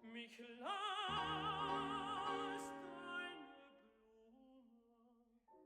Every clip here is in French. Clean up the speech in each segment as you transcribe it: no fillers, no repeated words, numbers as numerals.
mich lass deine Blume, die Lerche sein.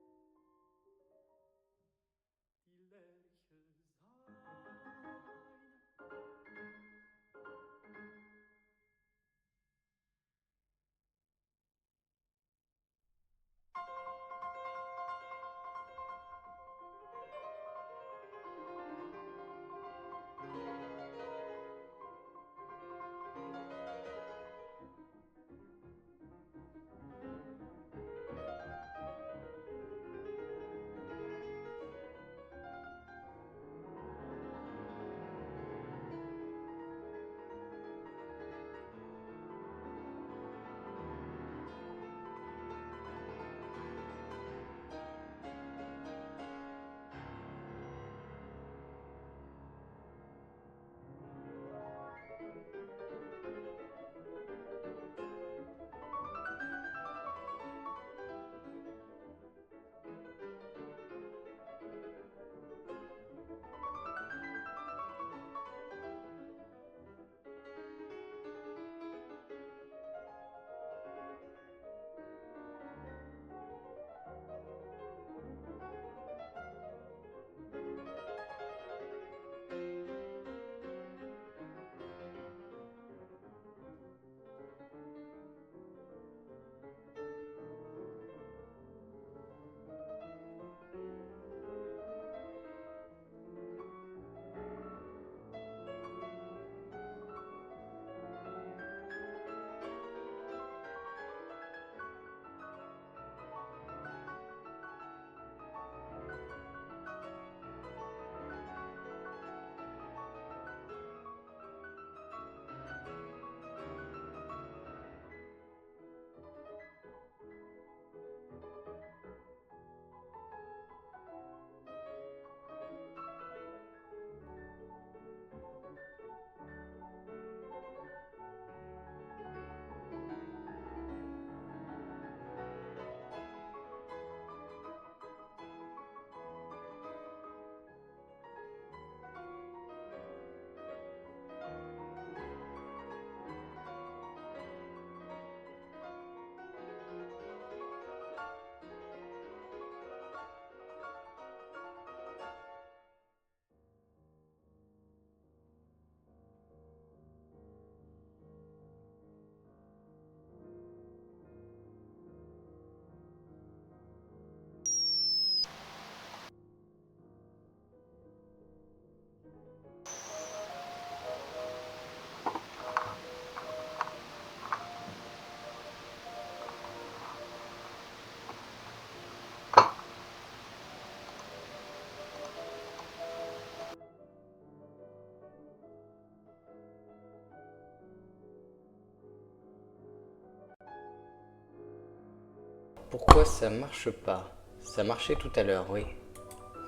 Pourquoi ça marche pas? Ça marchait tout à l'heure, oui.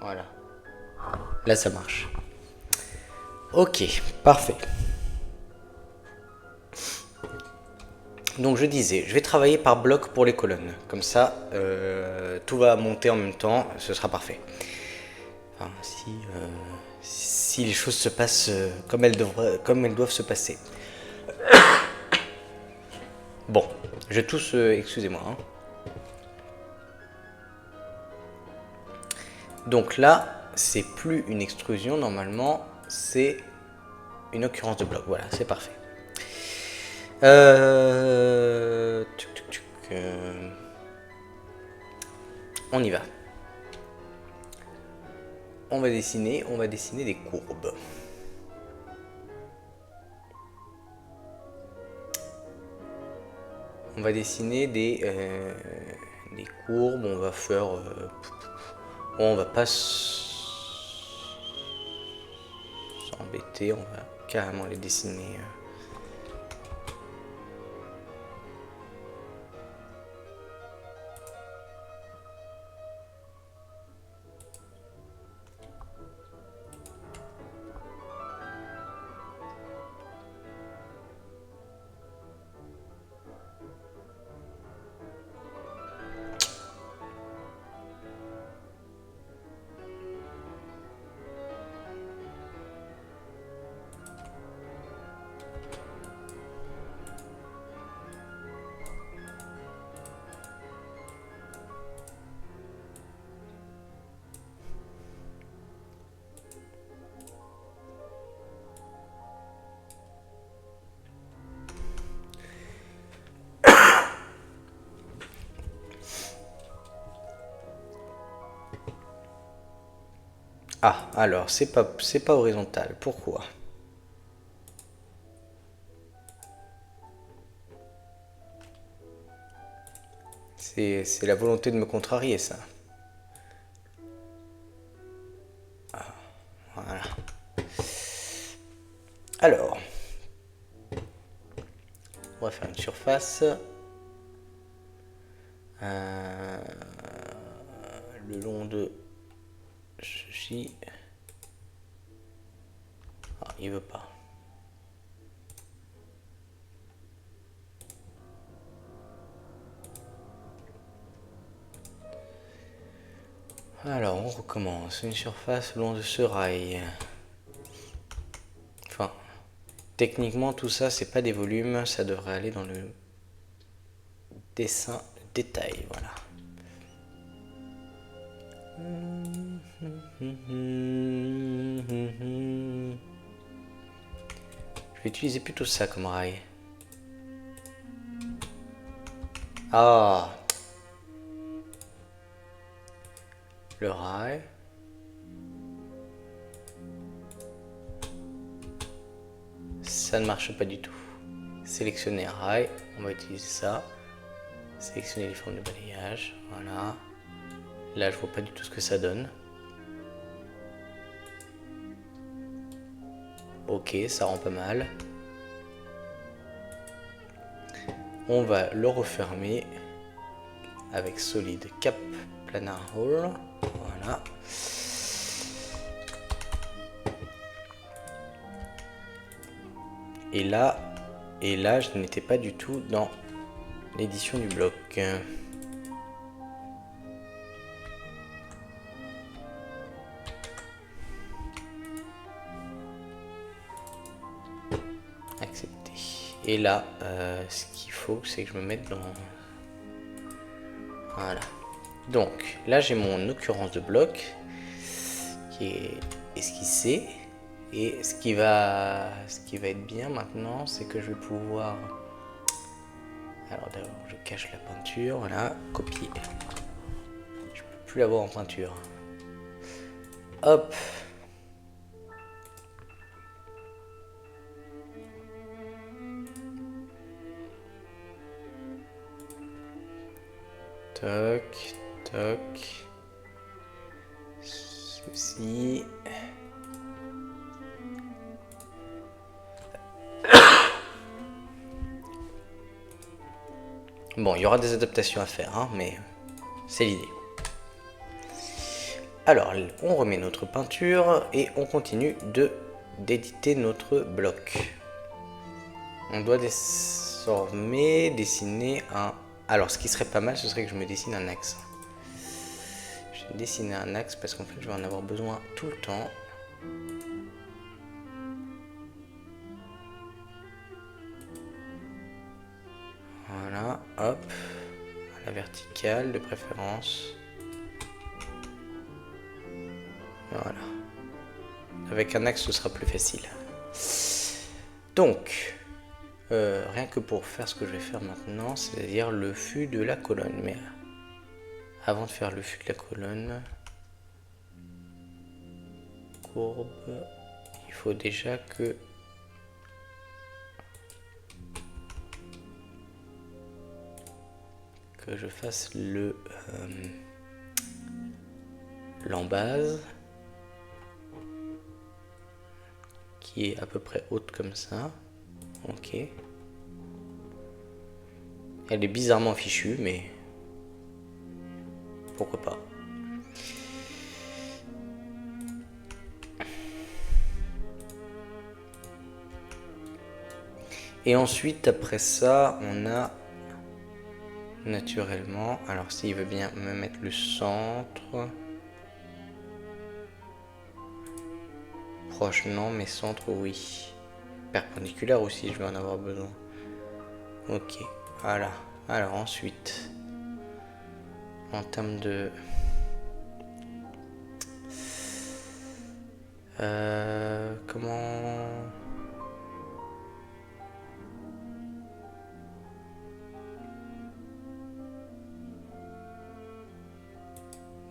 Voilà. Là, ça marche. Ok, parfait. Donc je disais, je vais travailler par bloc pour les colonnes. Comme ça, tout va monter en même temps, ce sera parfait. Enfin, si les choses se passent comme elles doivent se passer. Bon, je vais tous, excusez-moi. Hein. Donc là, c'est plus une extrusion normalement, c'est une occurrence de bloc. Voilà, c'est parfait. On y va. On va dessiner des courbes. On va dessiner des courbes, on va faire... on va pas s'embêter, on va carrément les dessiner. Ah, alors, c'est pas horizontal. Pourquoi? C'est la volonté de me contrarier, ça. Voilà. Alors, on va faire une surface. Le long de ceci. Ah, il veut pas. Alors, on recommence. Une surface le long de ce rail. Enfin, techniquement, tout ça, c'est pas des volumes. Ça devrait aller dans le dessin de détail. Voilà. Je vais utiliser plutôt ça comme rail. Ah, le rail. Ça ne marche pas du tout. Sélectionner un rail, on va utiliser ça. Sélectionner les formes de balayage, voilà. Là, je vois pas du tout ce que ça donne. Ok, ça rend pas mal. On va le refermer avec Solid Cap Planar Hole. Voilà. Et là, je n'étais pas du tout dans l'édition du bloc. Accepter. Et là, ce qu'il faut, c'est que je me mette dans... Voilà. Donc, là, j'ai mon occurrence de bloc qui est esquissée. Et ce qui va être bien maintenant, c'est que je vais pouvoir... Alors d'abord, je cache la peinture, voilà, copier. Je peux plus l'avoir en peinture. Hop. Toc, toc. Ceci. Bon, il y aura des adaptations à faire, hein, mais c'est l'idée. Alors, on remet notre peinture et on continue d'éditer notre bloc. On doit désormais dessiner un... Alors, ce qui serait pas mal, ce serait que je me dessine un axe. Je vais dessiner un axe parce qu'en fait, je vais en avoir besoin tout le temps. Voilà, hop, à la verticale de préférence. Voilà. Avec un axe, ce sera plus facile. Donc, rien que pour faire ce que je vais faire maintenant, c'est-à-dire le fût de la colonne. Mais avant de faire le fût de la colonne, courbe, il faut déjà que je fasse l'embase qui est à peu près haute comme ça. Ok. Elle est bizarrement fichue, mais pourquoi pas. Et ensuite, après ça, on a naturellement, alors s'il veut bien me mettre le centre, proche non, mais centre oui, perpendiculaire aussi, je vais en avoir besoin. Ok, voilà. Alors ensuite, en termes de... comment...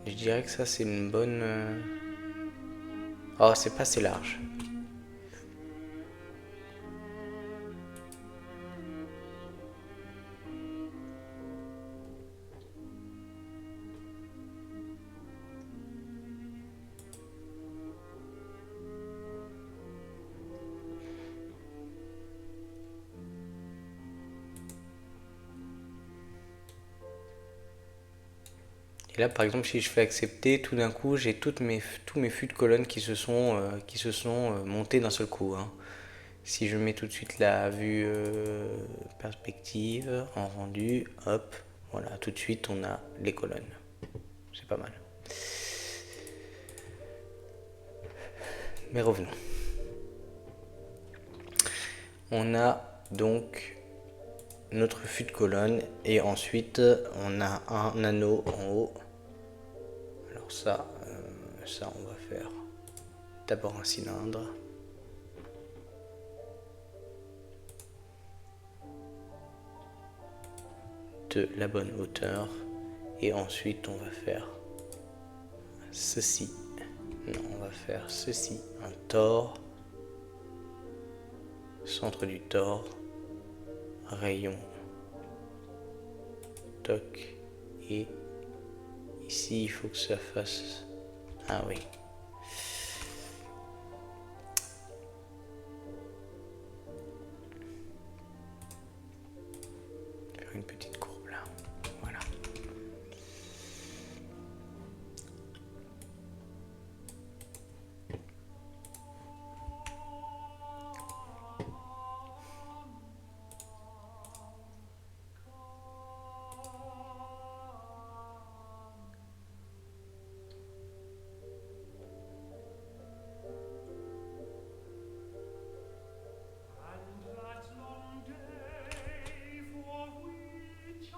Je dirais que ça c'est une bonne... Oh, c'est pas assez large. Et là, par exemple, si je fais accepter, tout d'un coup, j'ai tous mes fûts de colonnes qui se sont montés d'un seul coup, hein. Si je mets tout de suite la vue perspective en rendu, hop, voilà, tout de suite on a les colonnes. C'est pas mal. Mais revenons. On a donc notre fût de colonne et ensuite on a un anneau en haut. Alors ça on va faire d'abord un cylindre. De la bonne hauteur et ensuite on va faire ceci. Non, on va faire ceci, un tore, centre du tore, rayon, toc, et ici il faut que ça fasse, ah oui, faire une petite courbe là, voilà. And that long day for which I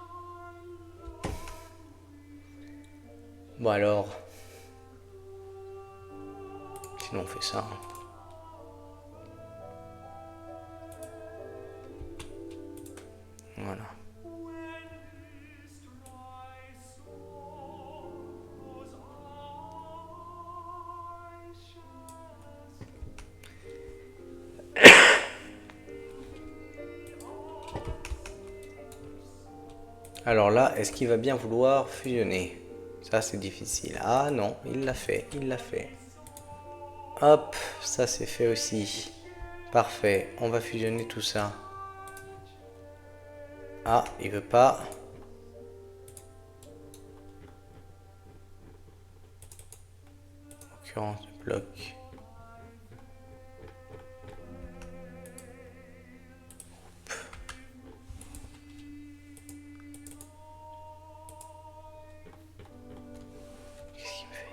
long Bon alors, sinon on fait ça, hein. Voilà. when this dry sorrows I shall Alors là, est-ce qu'il va bien vouloir fusionner? Ça c'est difficile. Ah non, il l'a fait, il l'a fait. Hop, ça c'est fait aussi. Parfait, on va fusionner tout ça. Ah, il veut pas. En l'occurrence, le bloc. Qu'est-ce qu'il me fait?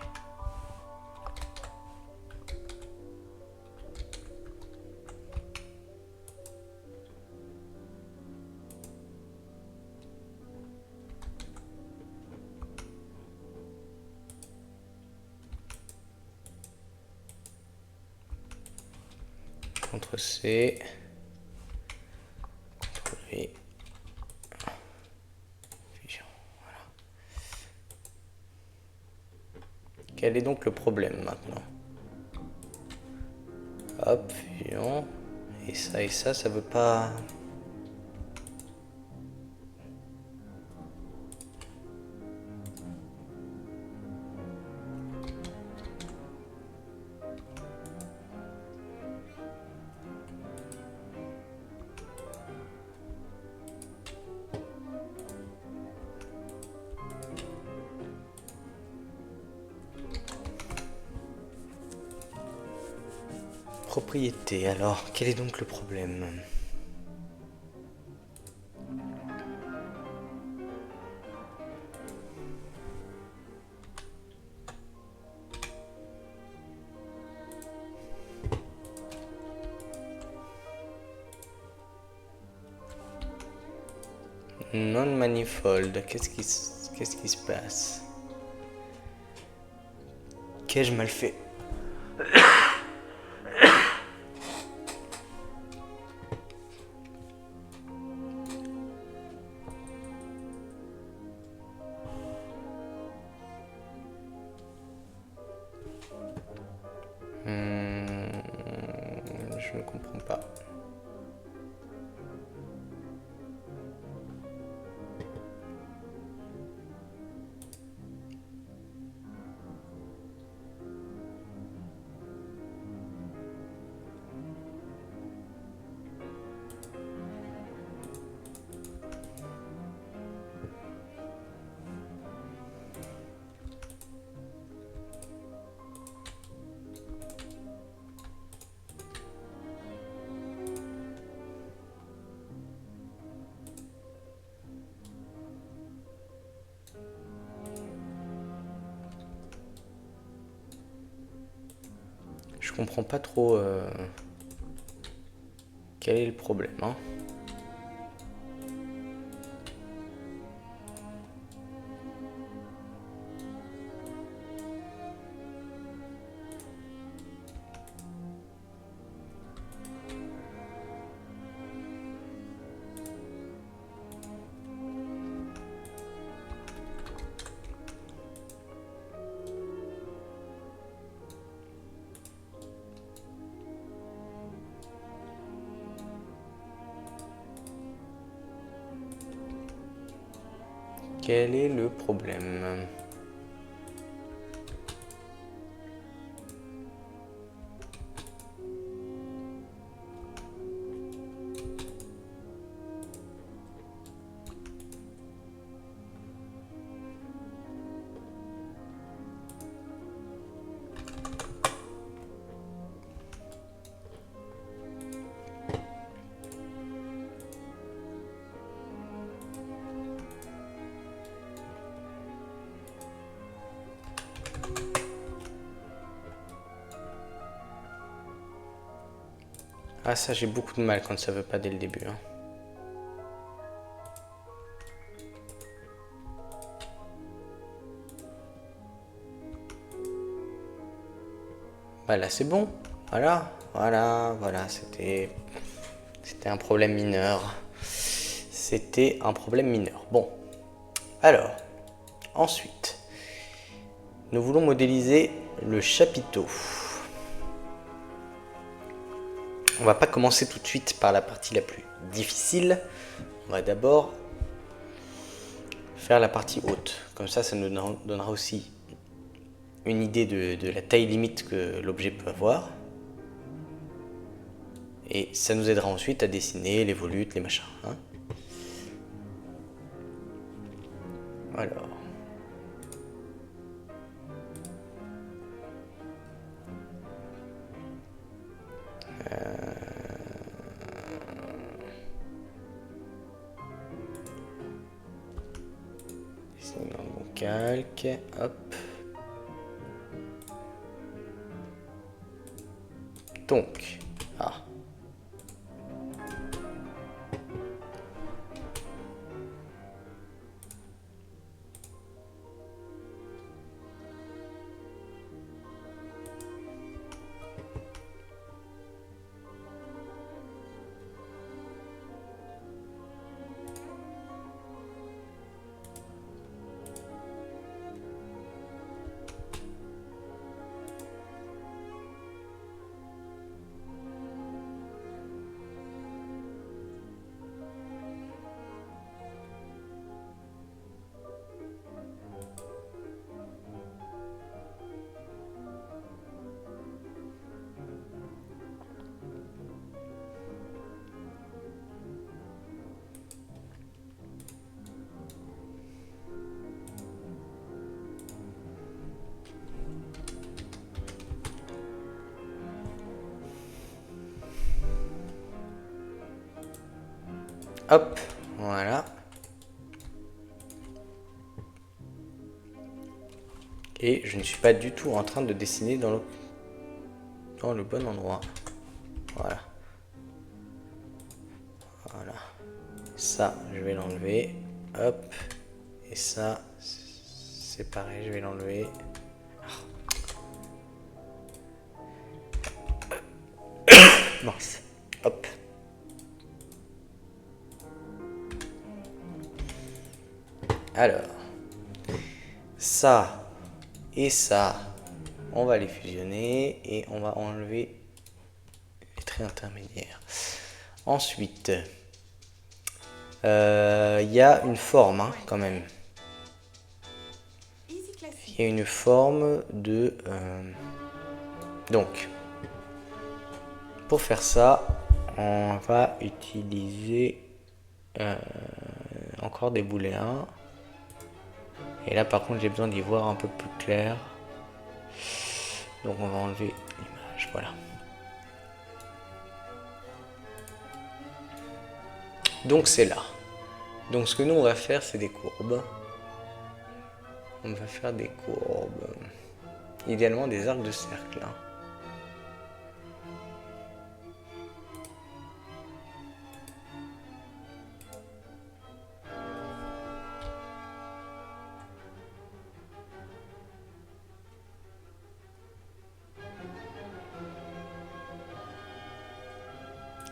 CTRL-C. CTRL-V. Fusion. Voilà. Quel est donc le problème maintenant? Hop, fusion. Et ça veut pas... Propriété, alors, quel est donc le problème? Non-manifold, qu'est-ce qui se passe? Qu'ai-je mal fait? Je ne comprends pas. Je comprends pas trop quel est le problème, hein. Quel est le problème? Ah ça j'ai beaucoup de mal quand ça veut pas dès le début, hein. Voilà, c'est bon. Voilà, c'était un problème mineur. C'était un problème mineur. Bon, alors, ensuite, nous voulons modéliser le chapiteau. On va pas commencer tout de suite par la partie la plus difficile. On va d'abord faire la partie haute. Comme ça nous donnera aussi une idée de la taille limite que l'objet peut avoir. Et ça nous aidera ensuite à dessiner les volutes, les machins, hein. Alors. Dessiner dans le bon calque, hop. Donc, hop, voilà. Et je ne suis pas du tout en train de dessiner dans le bon endroit. Voilà. Voilà. Ça, je vais l'enlever. Hop. Et ça, c'est pareil, je vais l'enlever. Mince. Hop. Alors, ça et ça, on va les fusionner et on va enlever les trait intermédiaire. Ensuite, il y a une forme hein, quand même. Il y a une forme de... Donc, pour faire ça, on va utiliser encore des booléens. Et là par contre j'ai besoin d'y voir un peu plus clair. Donc on va enlever l'image, voilà. Donc c'est là. Donc ce que nous on va faire c'est des courbes. On va faire des courbes. Idéalement des arcs de cercle. Hein.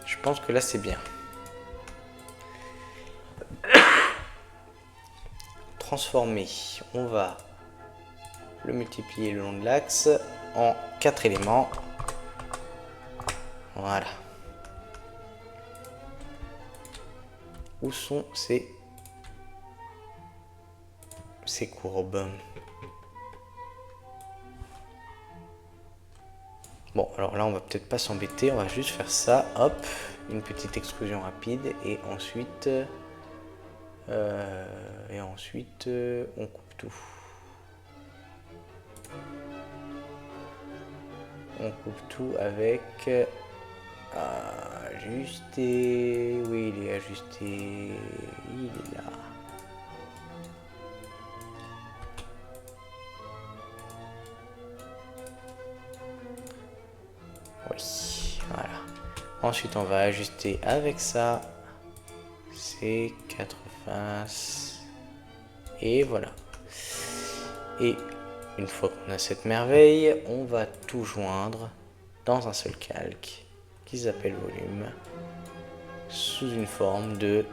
Je pense que là c'est bien. Transformer, on va le multiplier le long de l'axe en 4 éléments. Voilà. Où sont ces courbes? Bon, alors là, on va peut-être pas s'embêter, on va juste faire ça, hop, une petite extrusion rapide, et ensuite, on coupe tout. On coupe tout avec ajuster, oui, il est ajusté, il est là. Oui, voilà. Ensuite, on va ajuster avec ça ces 4 faces. Et voilà. Et une fois qu'on a cette merveille, on va tout joindre dans un seul calque qui s'appelle volume sous une forme de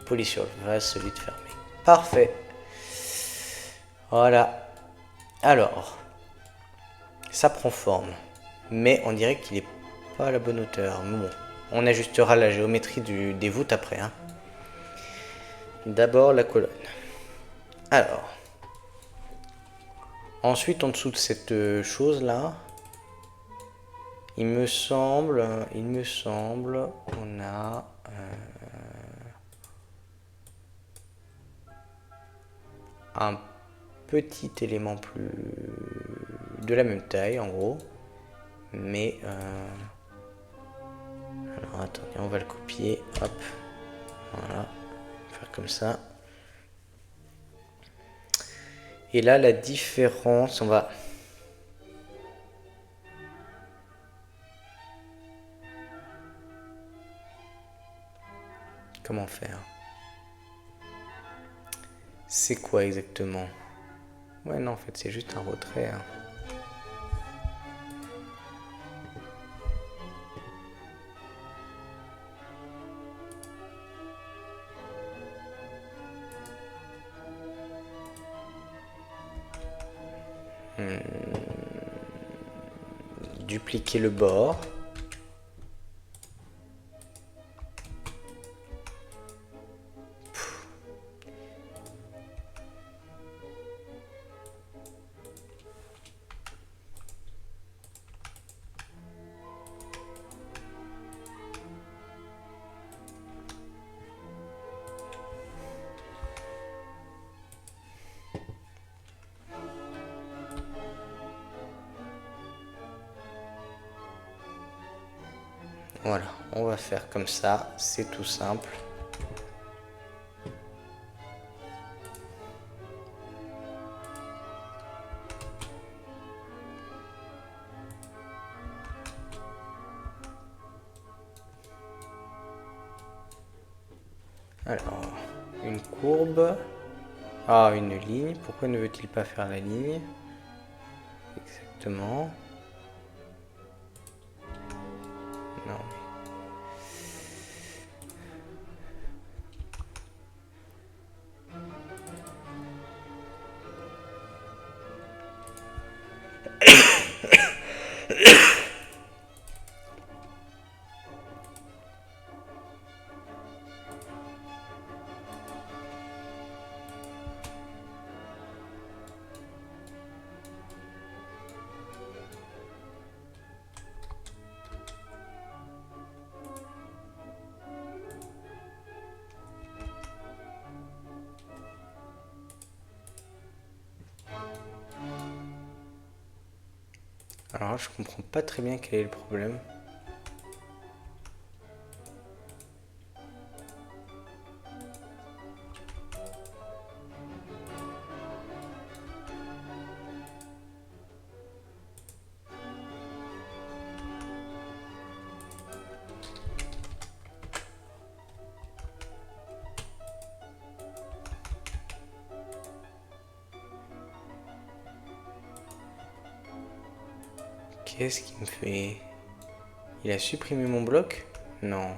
polysurface solide fermé. Parfait. Voilà. Alors, ça prend forme. Mais on dirait qu'il n'est pas à la bonne hauteur. Mais bon, on ajustera la géométrie des voûtes après. Hein. D'abord la colonne. Alors, ensuite en dessous de cette chose là, il me semble, on a un petit élément plus de la même taille en gros. Mais alors attendez, on va le copier, hop, voilà, faire comme ça. Et là la différence, on va comment faire? C'est quoi exactement? Ouais non en fait c'est juste un retrait. Hein. Dupliquer le bord. Voilà, on va faire comme ça, c'est tout simple. Alors, une courbe. Ah, une ligne. Pourquoi ne veut-il pas faire la ligne? Exactement. Non. Alors je comprends pas très bien quel est le problème. Qu'est-ce qu'il me fait? Il a supprimé mon bloc? Non.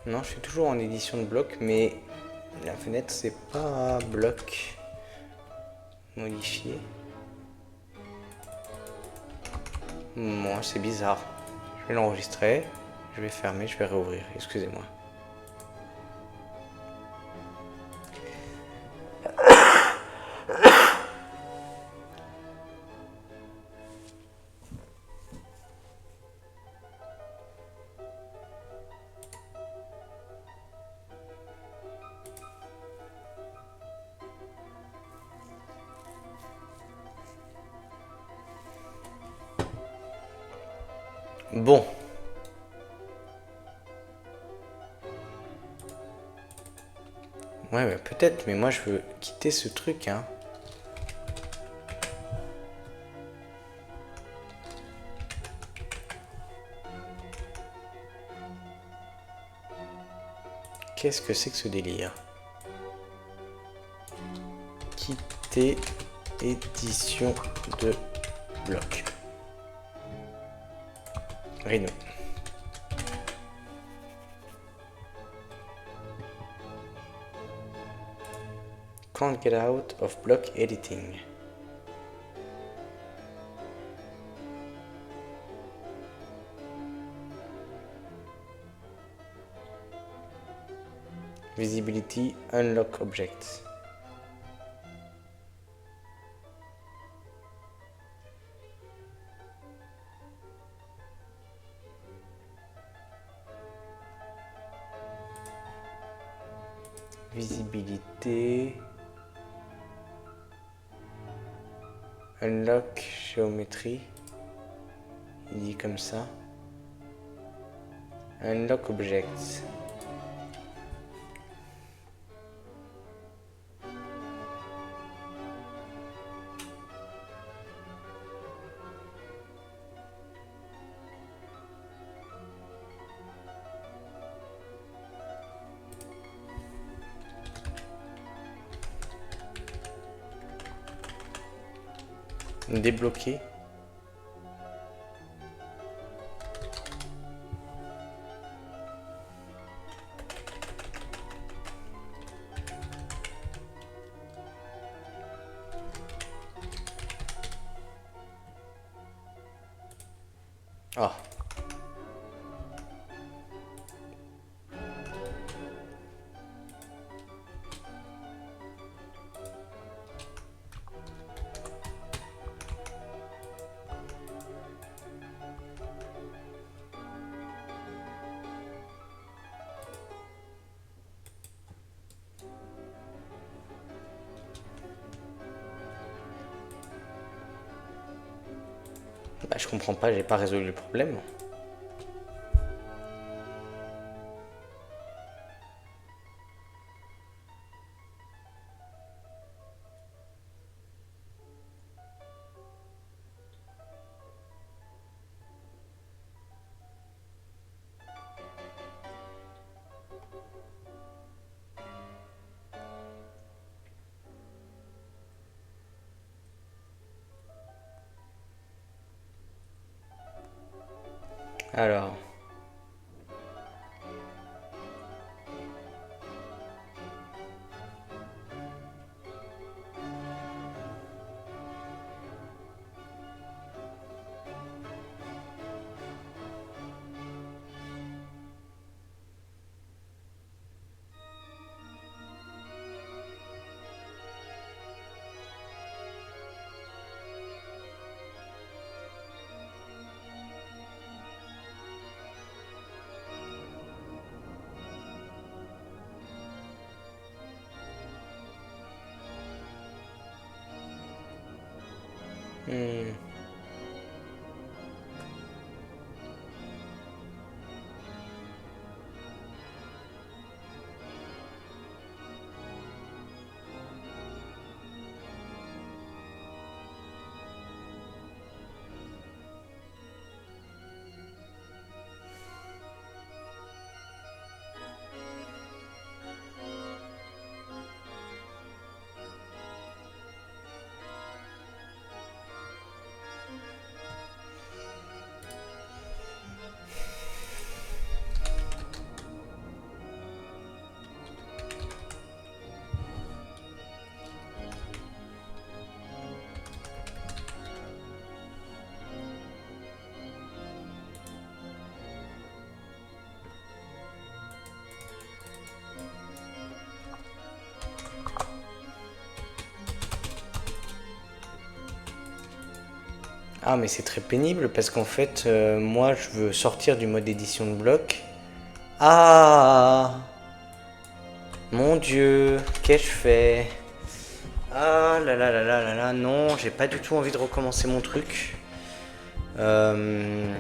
Non, je suis toujours en édition de bloc, mais la fenêtre c'est pas bloc. Modifier. Moi, c'est bizarre. Je vais l'enregistrer, je vais fermer, je vais réouvrir. Excusez-moi. Bon. Ouais, peut-être, mais moi je veux quitter ce truc, hein. Qu'est-ce que c'est que ce délire? Quitter édition de bloc. Rhino. Can't get out of block editing. Visibility unlock objects. Visibilité. Unlock géométrie. Il dit comme ça. Unlock objects. Débloquer. Ah. Bah, je comprends pas, j'ai pas résolu le problème. Alors. Hmm. Ah, mais c'est très pénible parce qu'en fait, moi, je veux sortir du mode édition de bloc. Ah, mon Dieu, qu'ai-je fait? Ah là là là là là là, non, j'ai pas du tout envie de recommencer mon truc. Euh,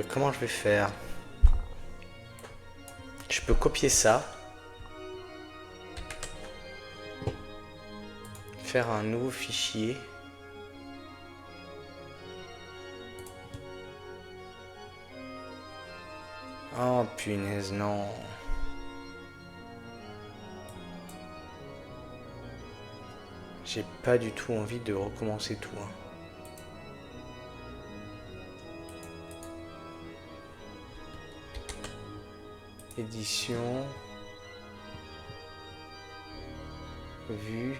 comment je vais faire? Je peux copier ça, faire un nouveau fichier. Oh punaise, non. J'ai pas du tout envie de recommencer tout, hein. Édition. Vue.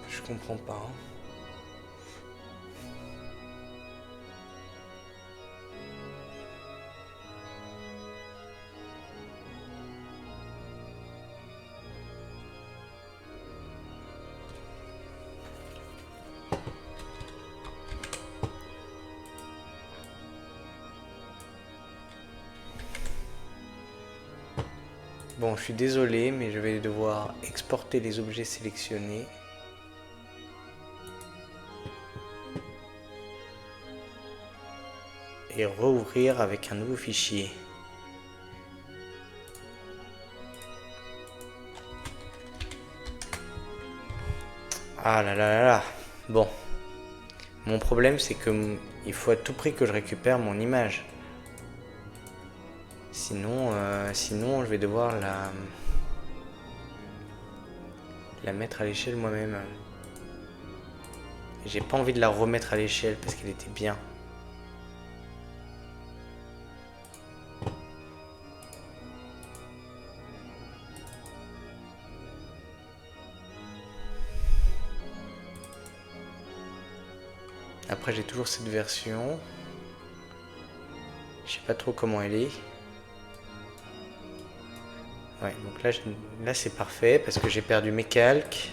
Je comprends pas, hein. Bon, je suis désolé, mais je vais devoir exporter les objets sélectionnés. Et rouvrir avec un nouveau fichier. Ah là là là là. Bon. Mon problème, c'est que il faut à tout prix que je récupère mon image. Sinon, je vais devoir la mettre à l'échelle moi-même. J'ai pas envie de la remettre à l'échelle parce qu'elle était bien. Après, j'ai toujours cette version. Je sais pas trop comment elle est. Ouais, donc là c'est parfait parce que j'ai perdu mes calques.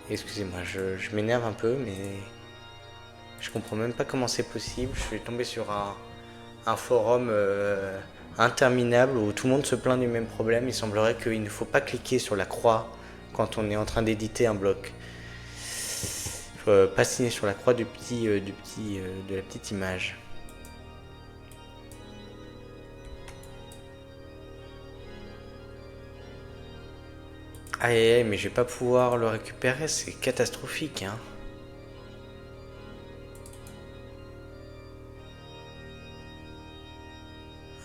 Excusez-moi, je m'énerve un peu, mais je comprends même pas comment c'est possible. Je suis tombé sur un forum interminable où tout le monde se plaint du même problème. Il semblerait qu'il ne faut pas cliquer sur la croix quand on est en train d'éditer un bloc. Il faut pas signer sur la croix de la petite image. Aïe aïe aïe, mais je vais pas pouvoir le récupérer, c'est catastrophique, hein.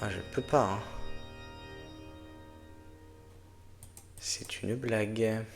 Ah, je peux pas, hein. C'est une blague.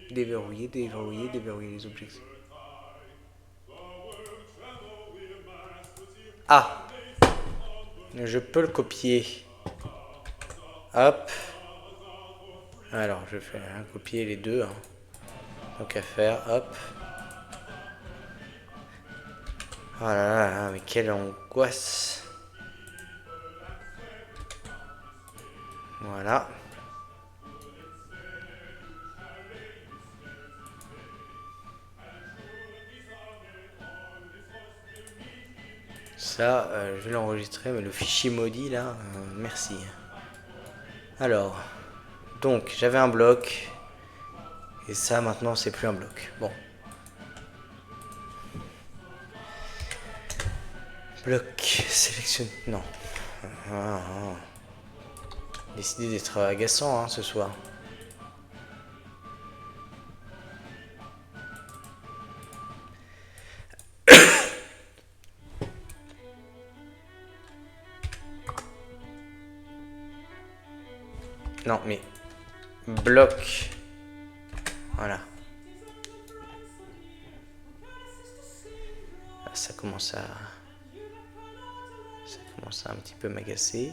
Déverrouiller, déverrouiller, déverrouiller les objectifs. Ah, je peux le copier. Hop. Alors, je vais copier les deux. Hein. Donc à faire, hop. Oh là là, là, mais quelle angoisse. Voilà. Ça, je vais l'enregistrer, mais le fichier maudit là, merci. Alors, donc j'avais un bloc, et ça maintenant c'est plus un bloc. Bon. Bloc, sélectionne. Non. Ah, ah. Décidé d'être agaçant hein, ce soir. Non, mais bloc. Voilà. Ah, ça commence à un petit peu m'agacer.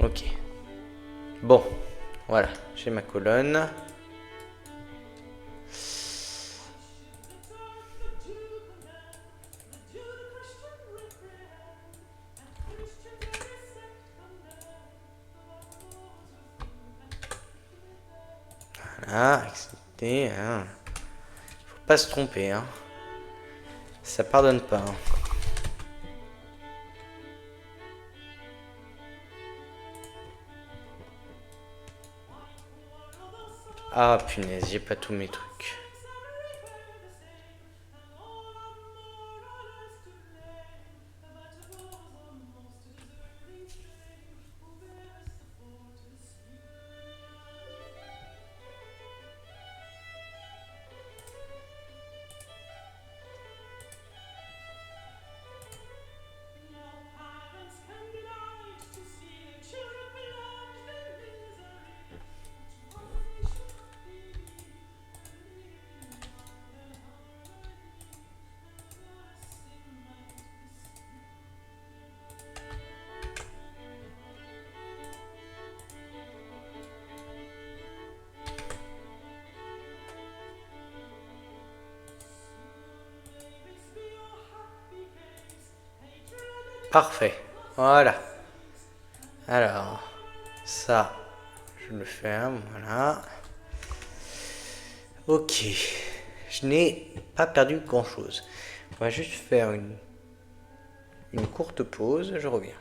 Ok. Bon, voilà, j'ai ma colonne. Voilà, accepter. Hein. Faut pas se tromper, hein. Ça pardonne pas. Hein. Ah punaise, j'ai pas tous mes trucs. Parfait. Voilà. Alors, ça, je le ferme. Voilà. Ok. Je n'ai pas perdu grand-chose. On va juste faire une courte pause. Je reviens.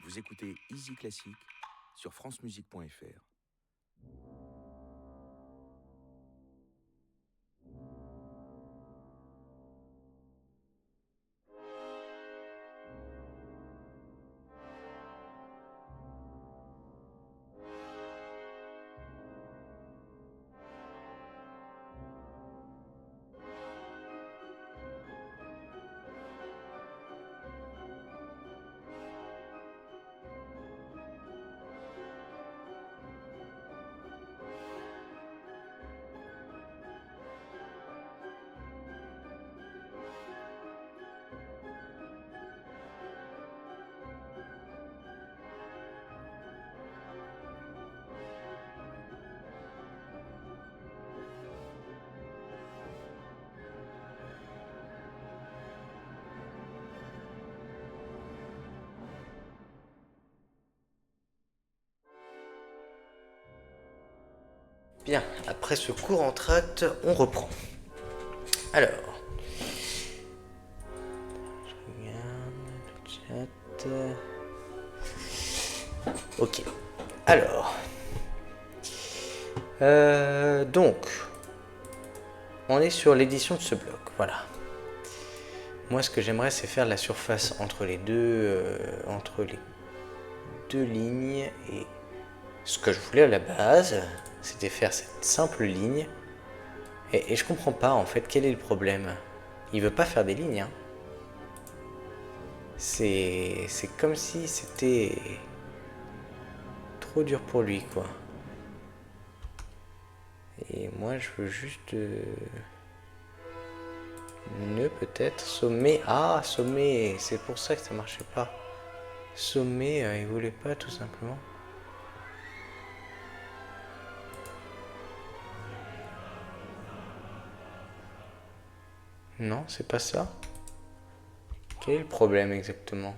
Vous écoutez Easy Classique sur francemusique.fr. Bien, après ce court entracte, on reprend. Alors, je regarde le chat. Ok. Alors, donc, on est sur l'édition de ce bloc. Voilà. Moi, ce que j'aimerais, c'est faire la surface entre les deux lignes. Et ce que je voulais à la base, c'était faire cette simple ligne. Et je comprends pas, en fait, quel est le problème. Il veut pas faire des lignes, hein. C'est comme si c'était trop dur pour lui, quoi. Et moi, je veux juste... nœud, peut-être. Sommet. Ah, sommet. C'est pour ça que ça marchait pas. Sommet, il voulait pas, tout simplement. Non, c'est pas ça. Quel est le problème exactement?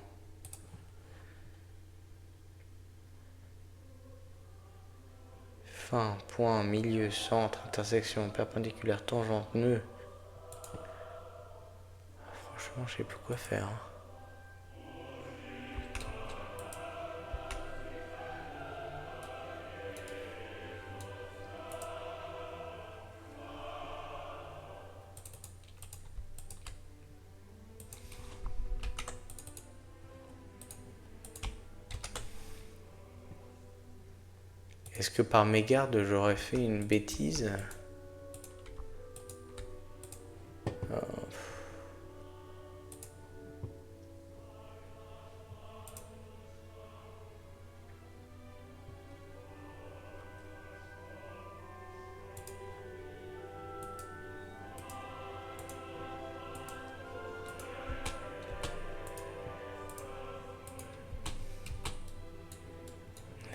Fin, point, milieu, centre, intersection, perpendiculaire, tangente, nœud. Franchement, je sais plus quoi faire. Est-ce que par mégarde j'aurais fait une bêtise?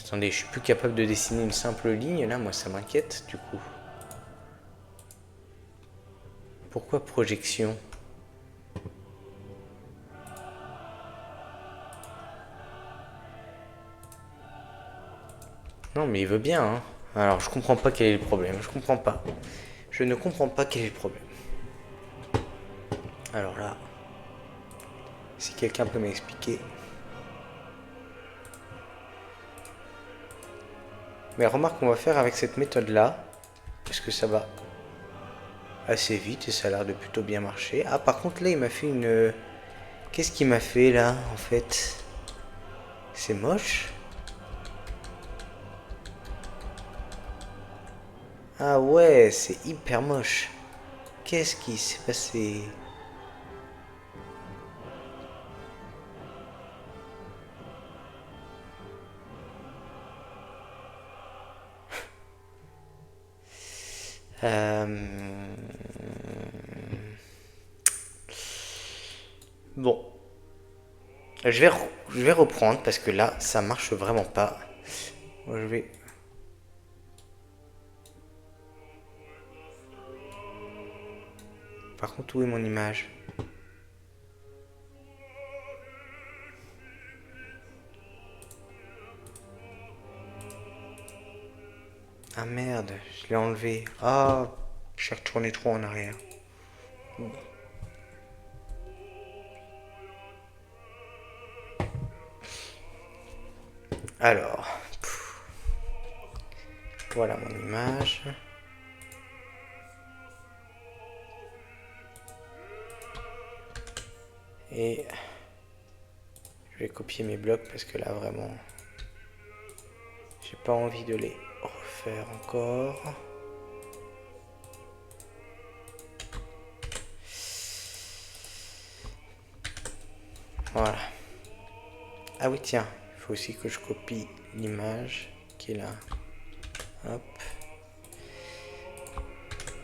Attendez, je suis plus capable de dessiner une simple ligne là, moi ça m'inquiète du coup. Pourquoi projection? Non mais il veut bien, hein. Alors je comprends pas quel est le problème, je comprends pas. Je ne comprends pas quel est le problème. Alors là, si quelqu'un peut m'expliquer. Mais remarque qu'on va faire avec cette méthode là, parce que ça va assez vite et ça a l'air de plutôt bien marcher. Ah par contre là il m'a fait une... Qu'est-ce qu'il m'a fait là en fait? C'est moche. Ah ouais, c'est hyper moche. Qu'est-ce qui s'est passé? Bon. Je vais reprendre parce que là, ça marche vraiment pas. Moi, je vais... Par contre, où est mon image? Ah merde, je l'ai enlevé. Ah, j'ai retourné trop en arrière. Alors, voilà mon image. Et je vais copier mes blocs parce que là vraiment, j'ai pas envie de les refaire encore. Voilà. Ah oui tiens, il faut aussi que je copie l'image qui est là. Hop.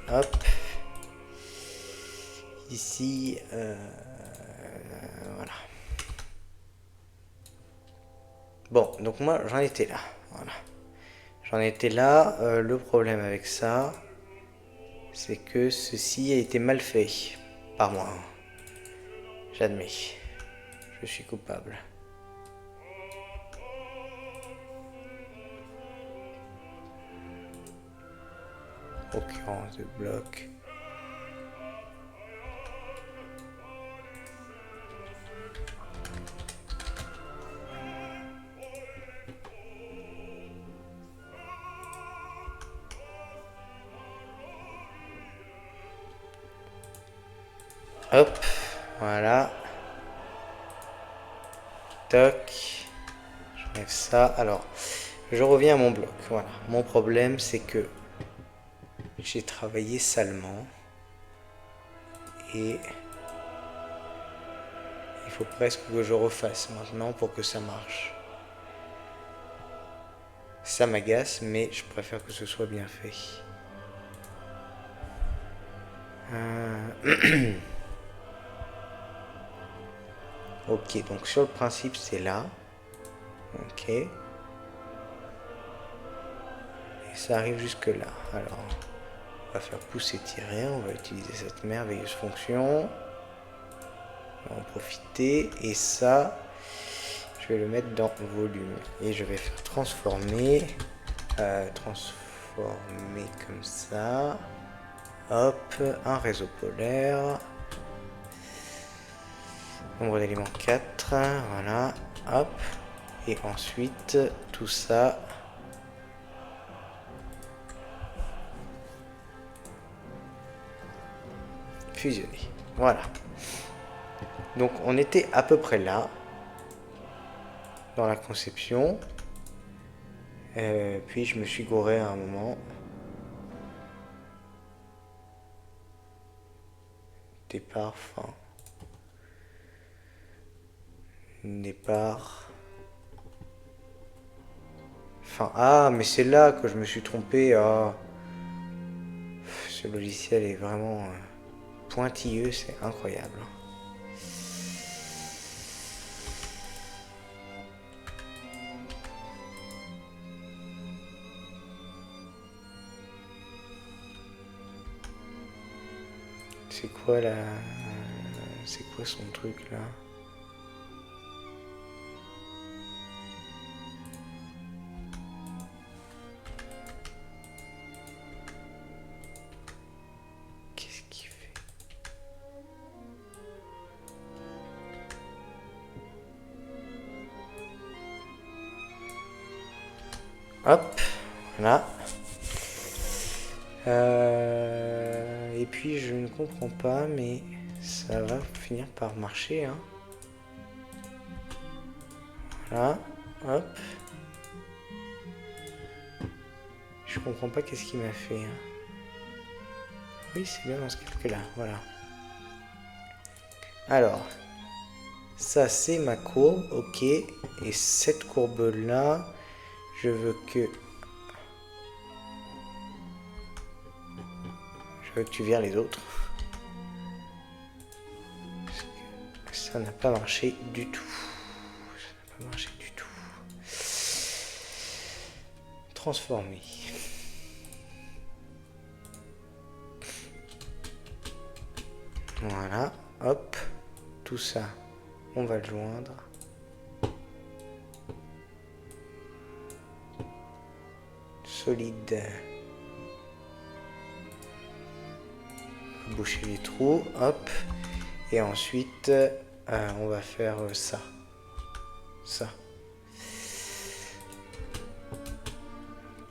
Hop. Ici, voilà. Bon, donc moi j'en étais là. Voilà. J'en étais là. Le problème avec ça, c'est que ceci a été mal fait par moi. J'admets. Je suis coupable. Occurrence de bloc. Hop, voilà. Toc. J'enlève ça. Alors, je reviens à mon bloc. Voilà. Mon problème, c'est que j'ai travaillé salement. Et il faut presque que je refasse maintenant pour que ça marche. Ça m'agace, mais je préfère que ce soit bien fait. Ok, donc sur le principe, c'est là. Ok. Et ça arrive jusque là. Alors, on va faire pousser tirer. On va utiliser cette merveilleuse fonction. On va en profiter. Et ça, je vais le mettre dans volume. Et je vais faire transformer. Transformer comme ça. Hop, un réseau polaire. Nombre d'éléments 4. Voilà. Hop. Et ensuite, tout ça. Fusionner. Voilà. Donc on était à peu près là. Dans la conception. Puis je me suis gouré à un moment. Départ, fin. Départ. Fin. Ah, mais c'est là que je me suis trompé. Ah. Ce logiciel est vraiment pointilleux, c'est incroyable. C'est quoi la... C'est quoi son truc là? Qu'est-ce qu'il fait? Hop, voilà. Et puis je ne comprends pas, mais ça va finir par marcher, hein. Voilà, hop. Je comprends pas qu'est-ce qu'il m'a fait, hein. Oui, c'est bien dans ce calcul-là, voilà. Alors, ça c'est ma courbe, ok. Et cette courbe-là, je veux que tu vires les autres. Parce que ça n'a pas marché du tout. Ça n'a pas marché du tout. Transformer. Voilà, hop. Tout ça, on va le joindre. Solide. Boucher les trous, hop. Et ensuite, on va faire ça. Ça.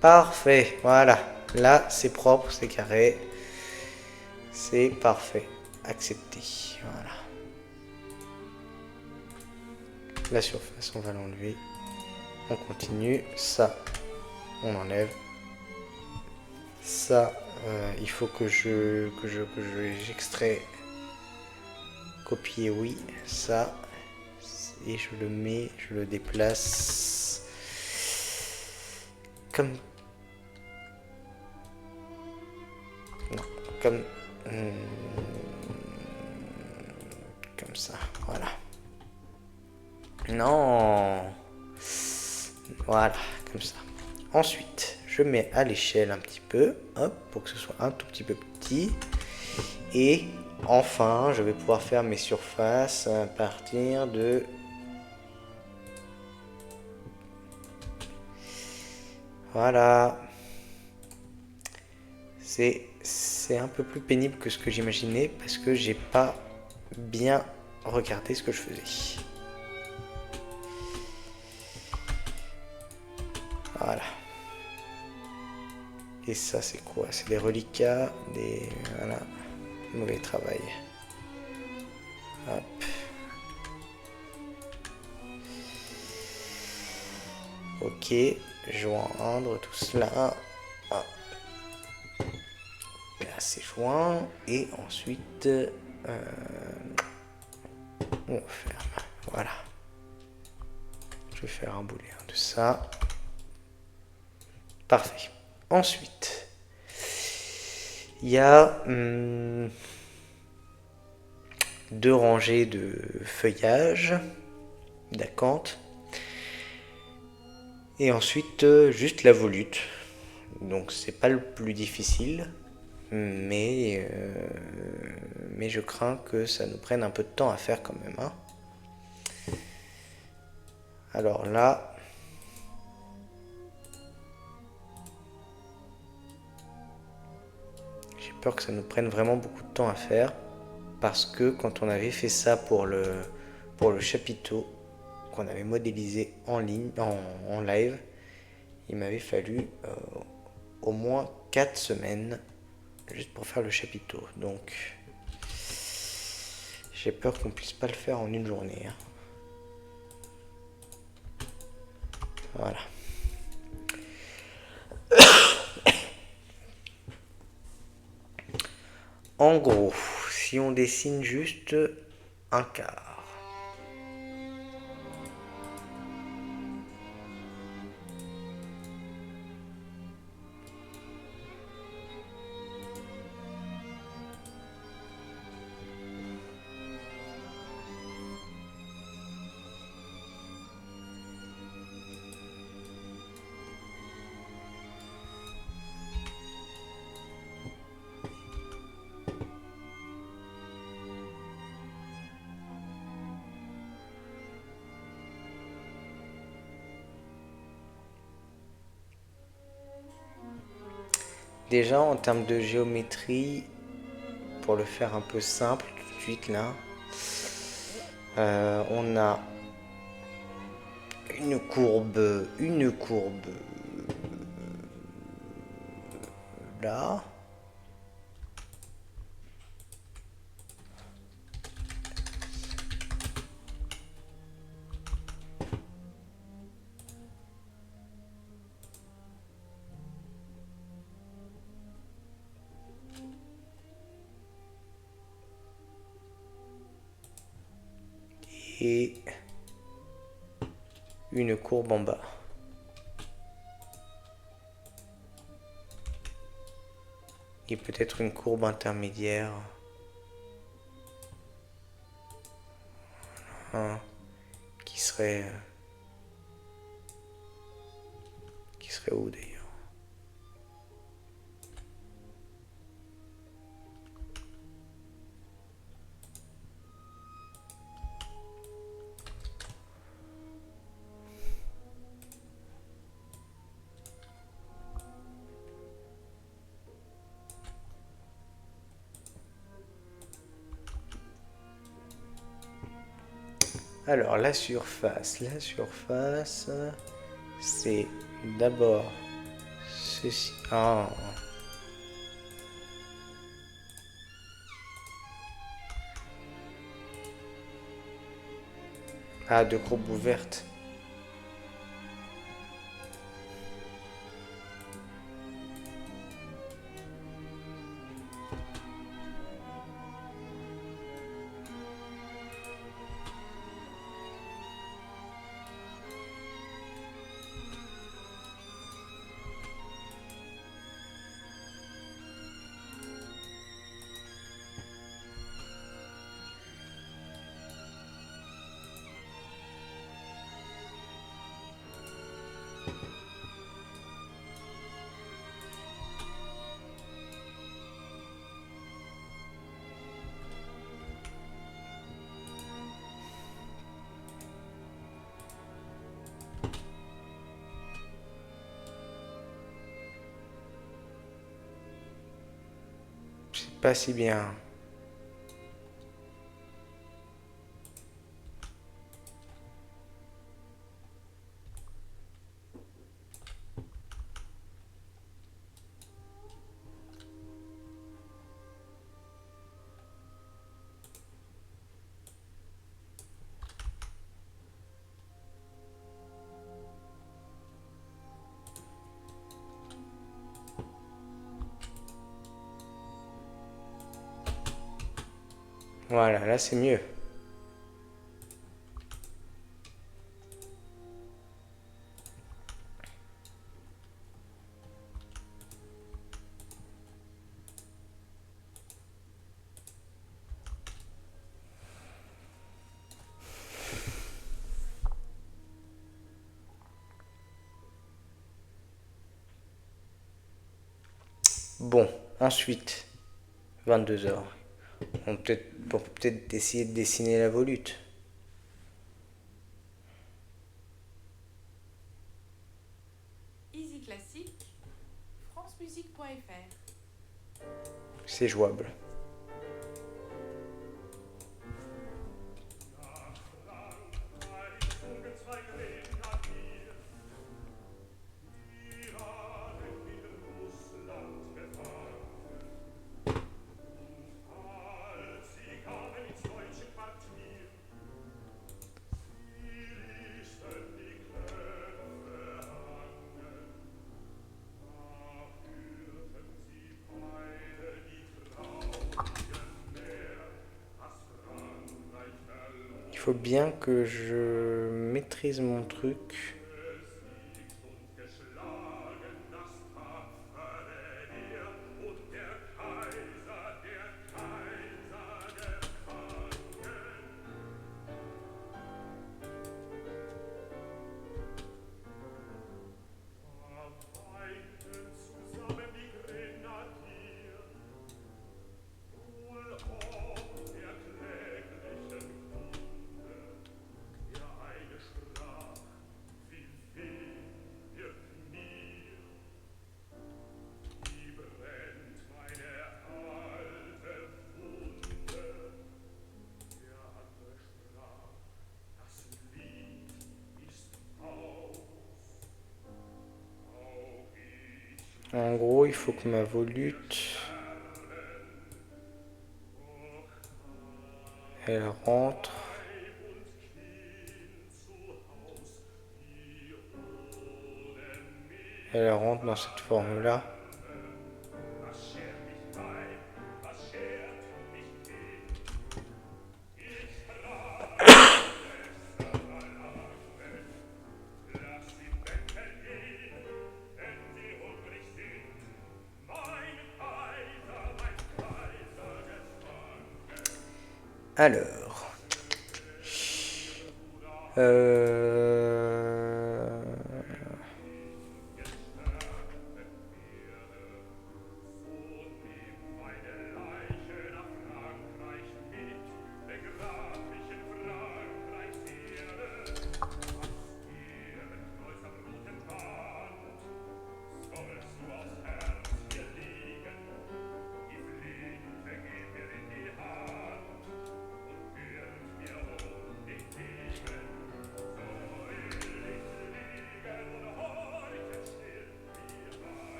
Parfait, voilà. Là, c'est propre, c'est carré. C'est parfait. Accepter, voilà. La surface, on va l'enlever. On continue. Ça, on enlève. Ça, il faut que j'extrais. Copier, oui. Ça. Et je le mets, je le déplace. Comme... Non, comme... Comme ça, voilà. Non. Voilà, comme ça. Ensuite, je mets à l'échelle un petit peu, hop, pour que ce soit un tout petit peu petit. Et enfin, je vais pouvoir faire mes surfaces à partir de... Voilà. C'est un peu plus pénible que ce que j'imaginais parce que j'ai pas bien regardé ce que je faisais. Voilà. Et ça, c'est quoi? C'est des reliquats, des... Voilà. Mauvais travail. Hop. Ok. Joindre tout cela. Ah. Là, c'est joint. Et ensuite... on ferme. Voilà. Je vais faire un booléen de ça. Parfait. Ensuite, il y a 2 rangées de feuillage d'acanthe. Et ensuite, juste la volute. Donc, c'est pas le plus difficile. Mais je crains que ça nous prenne un peu de temps à faire quand même. Hein. Alors là... J'ai peur que ça nous prenne vraiment beaucoup de temps à faire. Parce que quand on avait fait ça pour le chapiteau, qu'on avait modélisé en ligne, en live, il m'avait fallu au moins 4 semaines juste pour faire le chapiteau. Donc j'ai peur qu'on puisse pas le faire en une journée. Hein. Voilà. En gros, si on dessine juste un quart. Déjà en termes de géométrie, pour le faire un peu simple tout de suite là, on a une courbe là. Et une courbe en bas. Et peut-être une courbe intermédiaire. Hein, qui serait où d'ailleurs? Alors la surface, c'est d'abord ceci. Ah. Ah, de courbes ouvertes. pas si bien. Voilà, là c'est mieux. Bon, ensuite, 22 h. On peut peut-être essayer de dessiner la volute. Easy Classique, francemusique.fr. C'est jouable. Il faut bien que je maîtrise mon truc. En gros, il faut que ma volute, elle rentre. Elle rentre dans cette forme-là. Alors,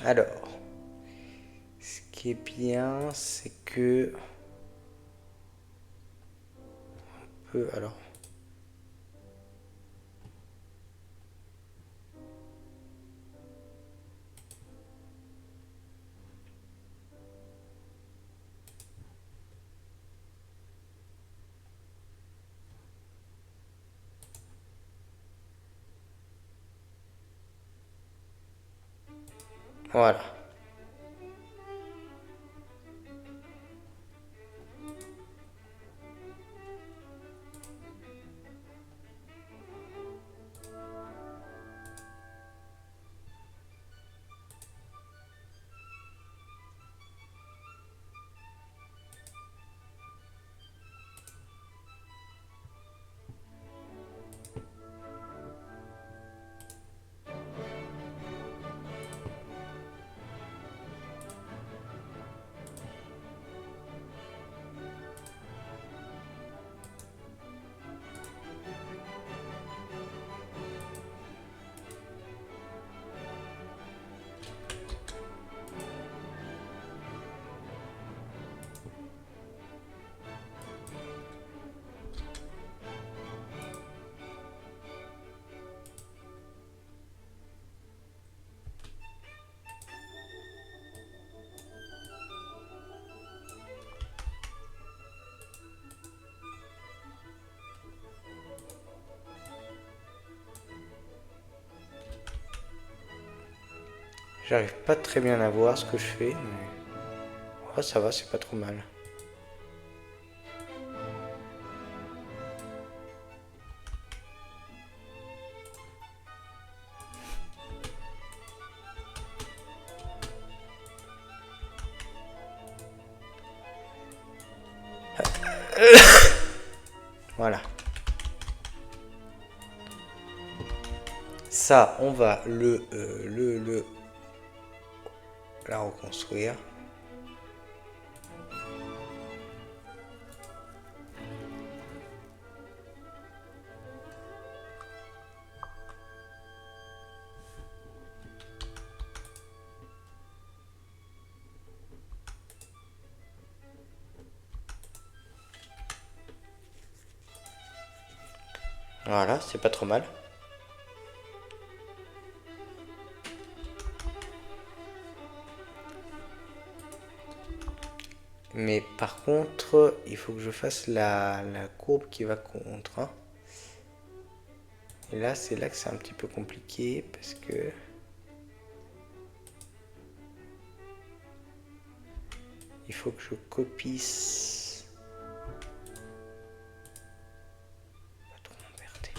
alors, ce qui est bien, c'est que on peut, alors, Voilà. J'arrive pas très bien à voir ce que je fais, mais oh, ça va, c'est pas trop mal. Voilà. Ça, on va la reconstruire. Voilà, c'est pas trop mal. Mais par contre, il faut que je fasse la courbe qui va contre. Hein. Et là, c'est là que c'est un petit peu compliqué parce que... il faut que je copie... Pas trop m'emmerder.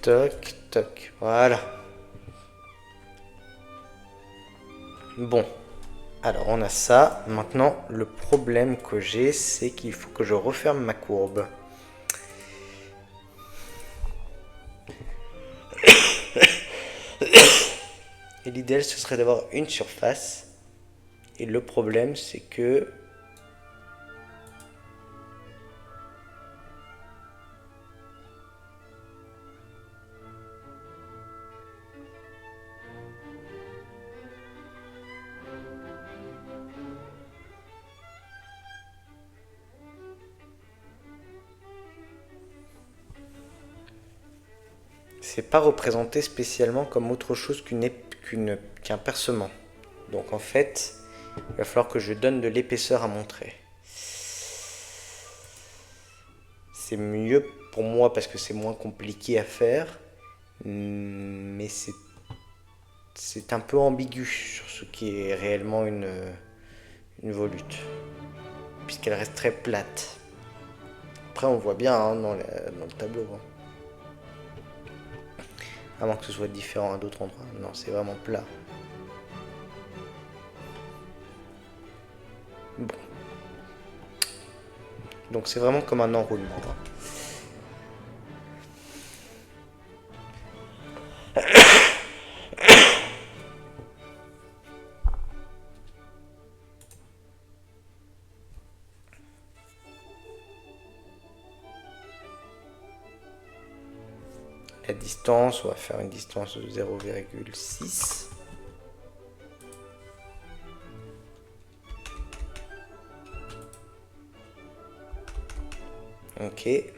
Toc, toc, voilà. Bon, alors on a ça. Maintenant, le problème que j'ai, c'est qu'il faut que je referme ma courbe. Et l'idéal, ce serait d'avoir une surface. Et le problème, c'est que... c'est pas représenté spécialement comme autre chose qu'un percement. Donc en fait, il va falloir que je donne de l'épaisseur à mon trait. C'est mieux pour moi parce que c'est moins compliqué à faire, mais c'est un peu ambigu sur ce qui est réellement une volute, puisqu'elle reste très plate. Après on voit bien hein, dans le tableau. Hein. À moins que ce soit différent à d'autres endroits. Non, c'est vraiment plat. Bon. Donc c'est vraiment comme un enroulement. Hein. La distance, on va faire une distance de 0,6. Ok. Et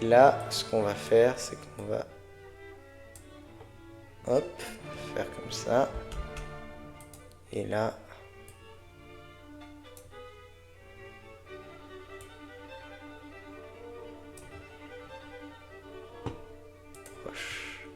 là, ce qu'on va faire, c'est qu'on va hop, faire comme ça. Et là, proche.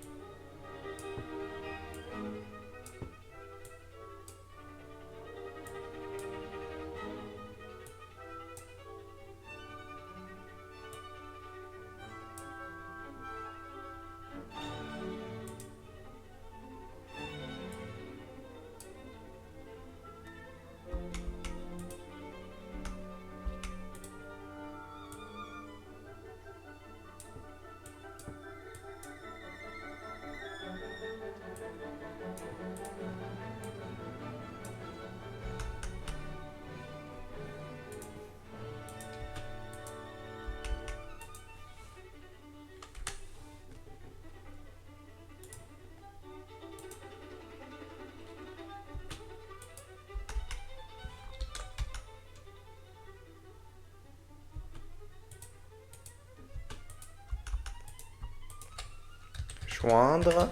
Joindre.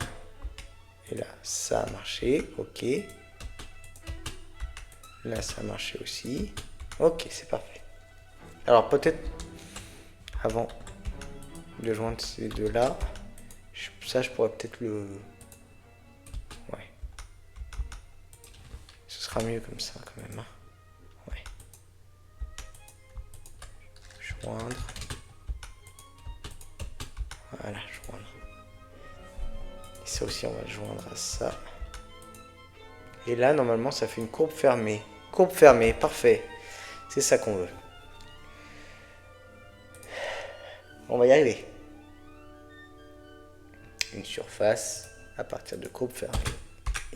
Et là, ça a marché. Ok. Là, ça a marché aussi. Ok, c'est parfait. Alors, peut-être, avant de joindre ces deux-là, ça, je pourrais peut-être le... Ouais. Ce sera mieux comme ça, quand même. Hein. Ouais. Joindre. Voilà, joindre. Et ça aussi, on va le joindre à ça. Et là, normalement, ça fait une courbe fermée. Courbe fermée, parfait. C'est ça qu'on veut. On va y arriver. Une surface à partir de courbes fermées.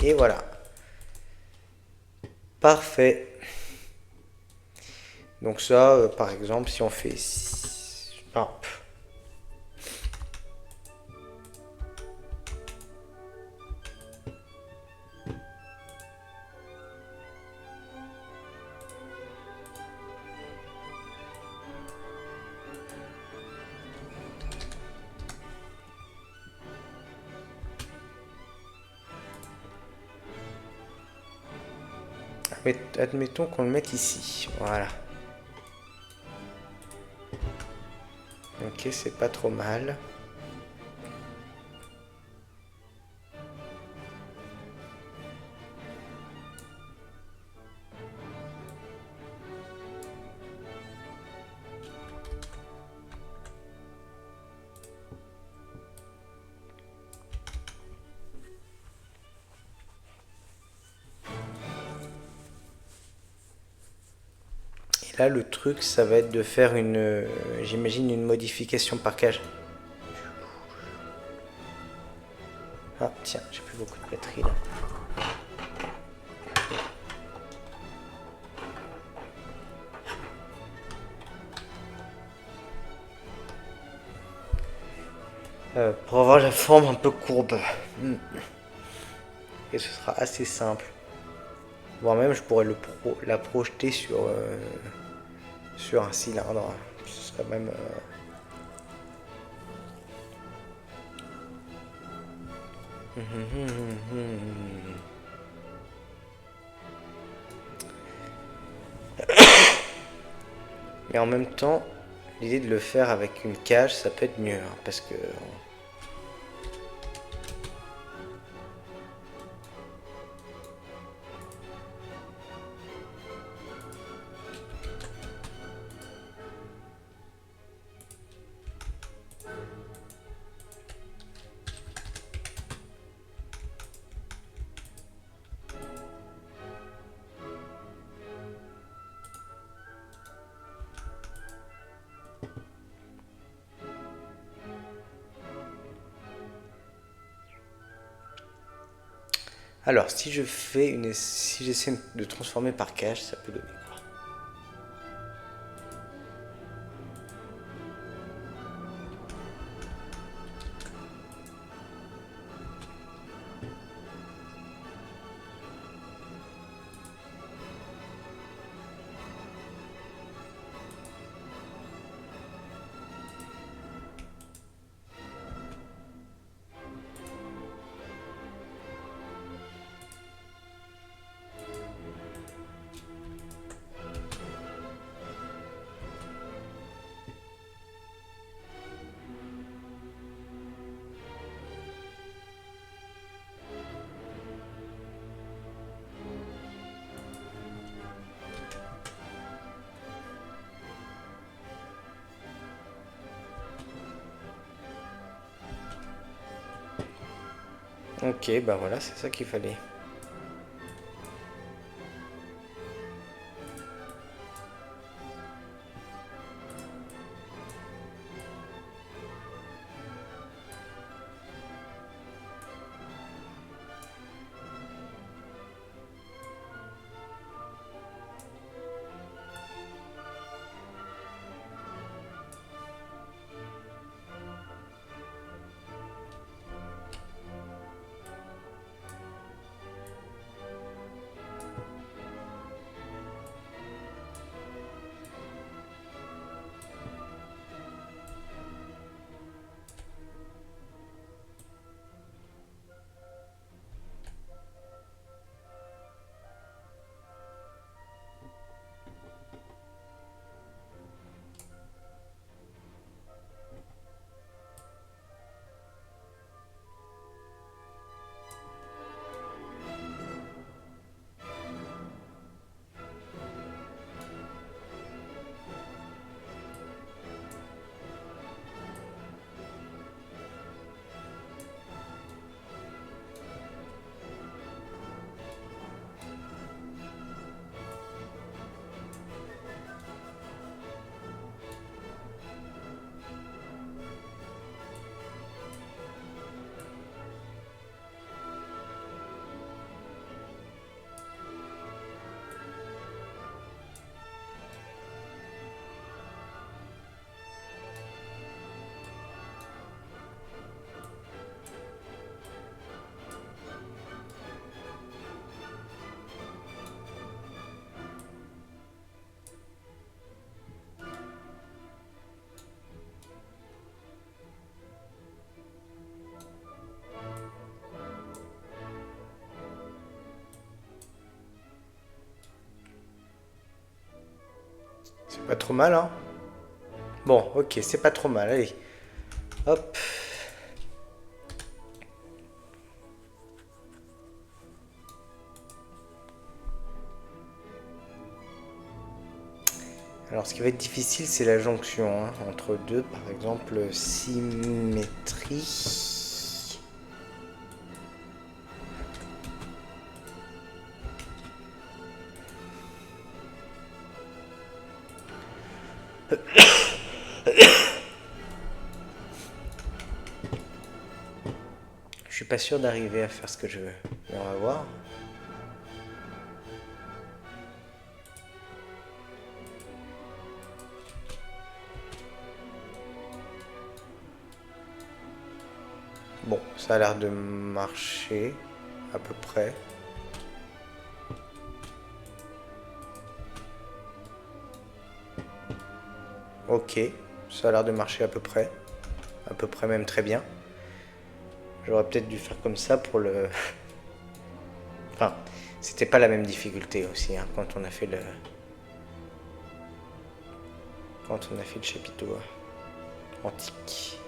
Et voilà. Parfait. Donc ça, par exemple, si on fait... Hop. Admettons qu'on le mette ici. Voilà. Ok, c'est pas trop mal. Là, le truc, ça va être de faire une, j'imagine, une modification par cage. Ah, tiens, j'ai plus beaucoup de batterie là. Pour avoir la forme un peu courbe. Et ce sera assez simple. Voire même, je pourrais la projeter sur un cylindre. Ce serait même... Mais en même temps, l'idée de le faire avec une cage, ça peut être mieux. Hein, parce que... Alors, si je fais une... Si j'essaie de transformer par cache, ça peut donner quoi? Ok, bah voilà, c'est ça qu'il fallait. C'est pas trop mal, hein? Bon, ok, c'est pas trop mal, allez. Hop. Alors, ce qui va être difficile, c'est la jonction hein, entre deux, par exemple, symétrie. Je suis pas sûr d'arriver à faire ce que je veux, mais on va voir. Bon, ça a l'air de marcher, à peu près. Ok, ça a l'air de marcher à peu près. À peu près même très bien. J'aurais peut-être dû faire comme ça pour le... Enfin, c'était pas la même difficulté aussi, hein, quand on a fait le... Quand on a fait le chapiteau antique.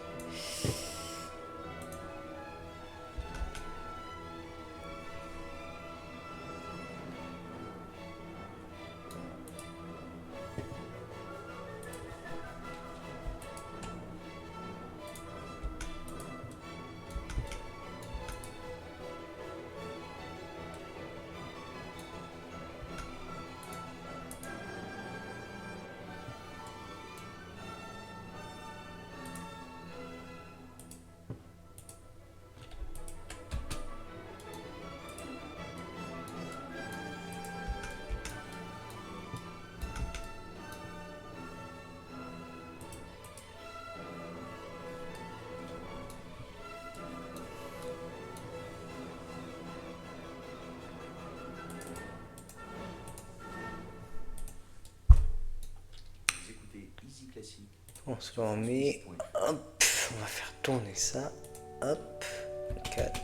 On se le remet. Hop, on va faire tourner ça. Hop, 4.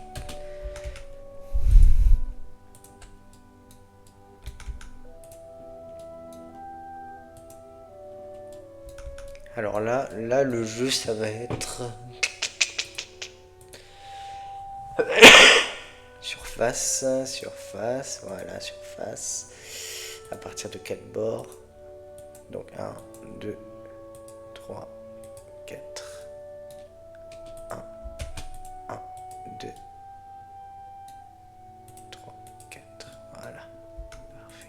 Alors là, le jeu, ça va être surface, voilà, surface. À partir de 4 bords. Donc 1, 2, 3, 4. 1, 2, 3, 4. Voilà. Parfait.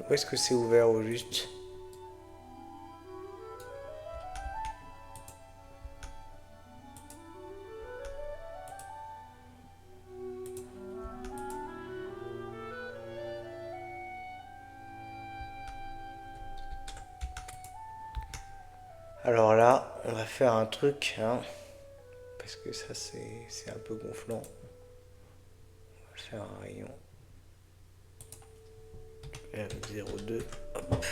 Où est-ce que c'est ouvert au juste? Alors là, on va faire un truc, hein, parce que ça c'est un peu gonflant. On va faire un rayon. 0,2. Hop.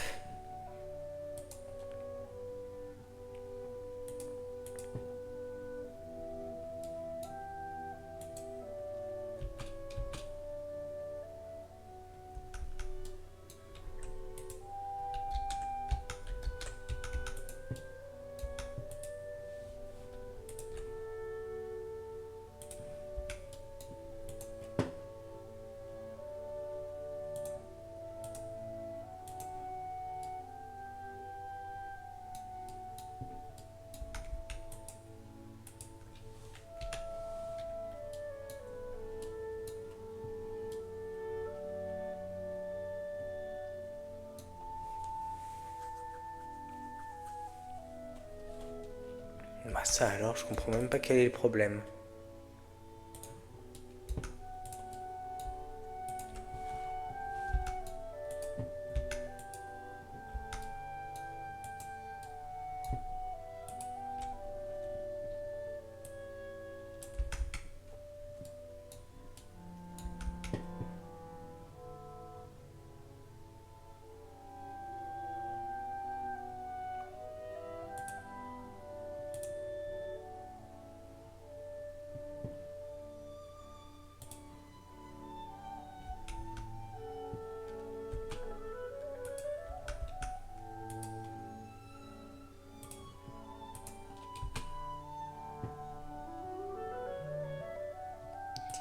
Bah ça alors, je comprends même pas quel est le problème.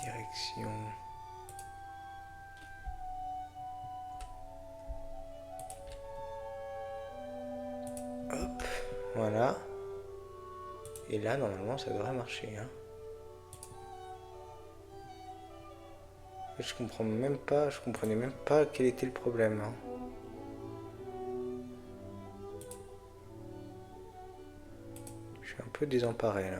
Direction. Hop, voilà. Et là, normalement, ça devrait marcher. Hein. Je comprends même pas, je comprenais même pas quel était le problème. Hein. Je suis un peu désemparé là.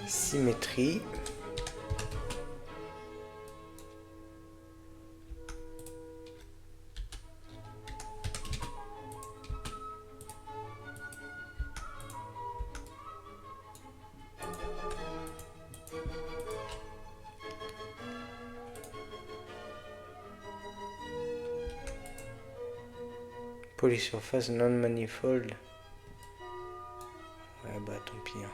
Symétrie. Polysurface non-manifold. Ouais bah tant pis. Hein.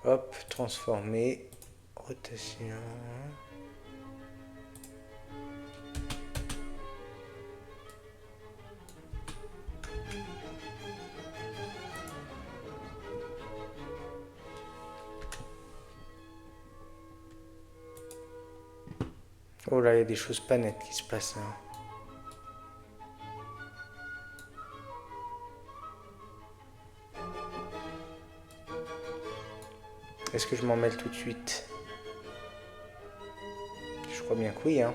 Hop, transformer, rotation. Oh là, il y a des choses pas nettes qui se passent là. Est-ce que je m'en mêle tout de suite? Je crois bien que oui, hein.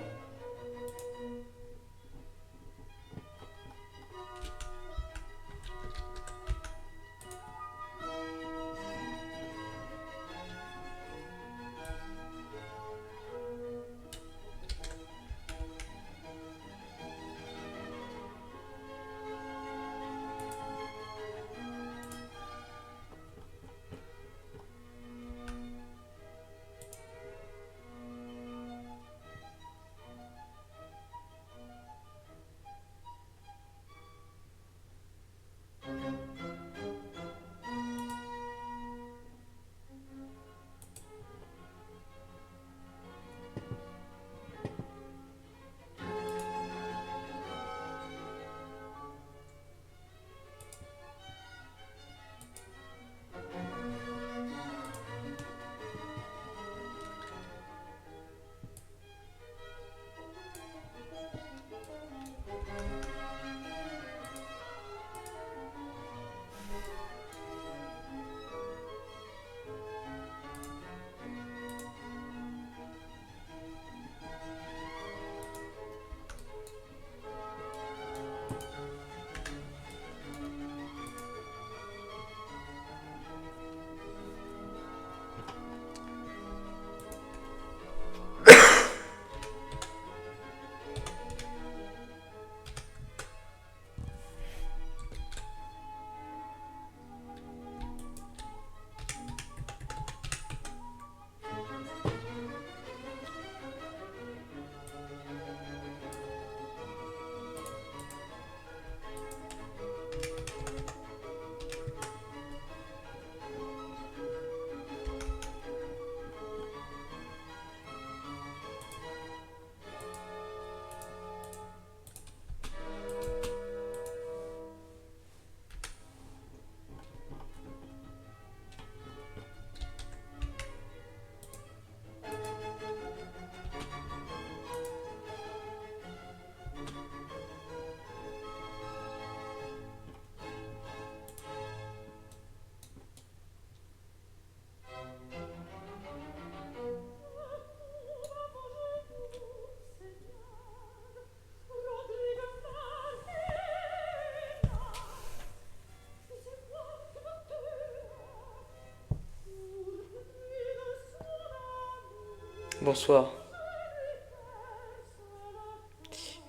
Bonsoir.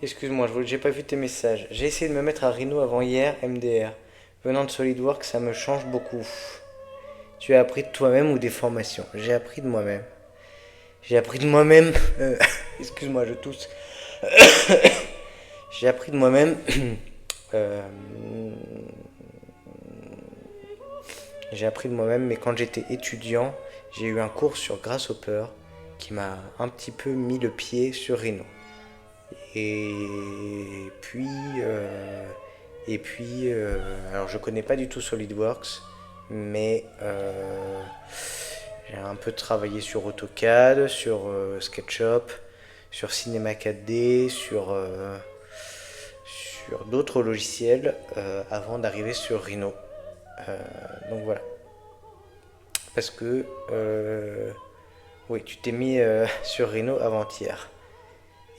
Excuse-moi, j'ai pas vu tes messages. J'ai essayé de me mettre à Rhino avant hier, MDR. Venant de SolidWorks, ça me change beaucoup. Tu as appris de toi-même ou des formations? J'ai appris de moi-même. J'ai appris de moi-même. Excuse-moi, je tousse. J'ai appris de moi-même. euh, j'ai appris de moi-même, mais quand j'étais étudiant, j'ai eu un cours sur Grasshopper qui m'a un petit peu mis le pied sur Rhino. Et puis, alors je connais pas du tout SolidWorks, mais j'ai un peu travaillé sur AutoCAD, sur SketchUp, sur Cinema 4D, sur d'autres logiciels avant d'arriver sur Rhino. Donc voilà. Parce que oui, tu t'es mis sur Rhino avant-hier.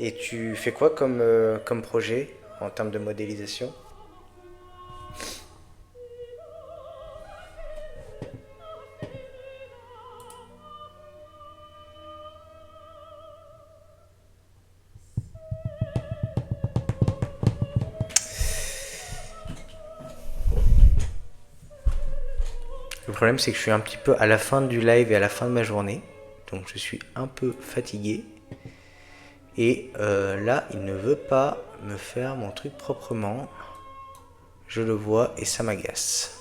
Et tu fais quoi comme projet en termes de modélisation? Le problème, c'est que je suis un petit peu à la fin du live et à la fin de ma journée. Donc je suis un peu fatigué. Et là, il ne veut pas me faire mon truc proprement. Je le vois et ça m'agace.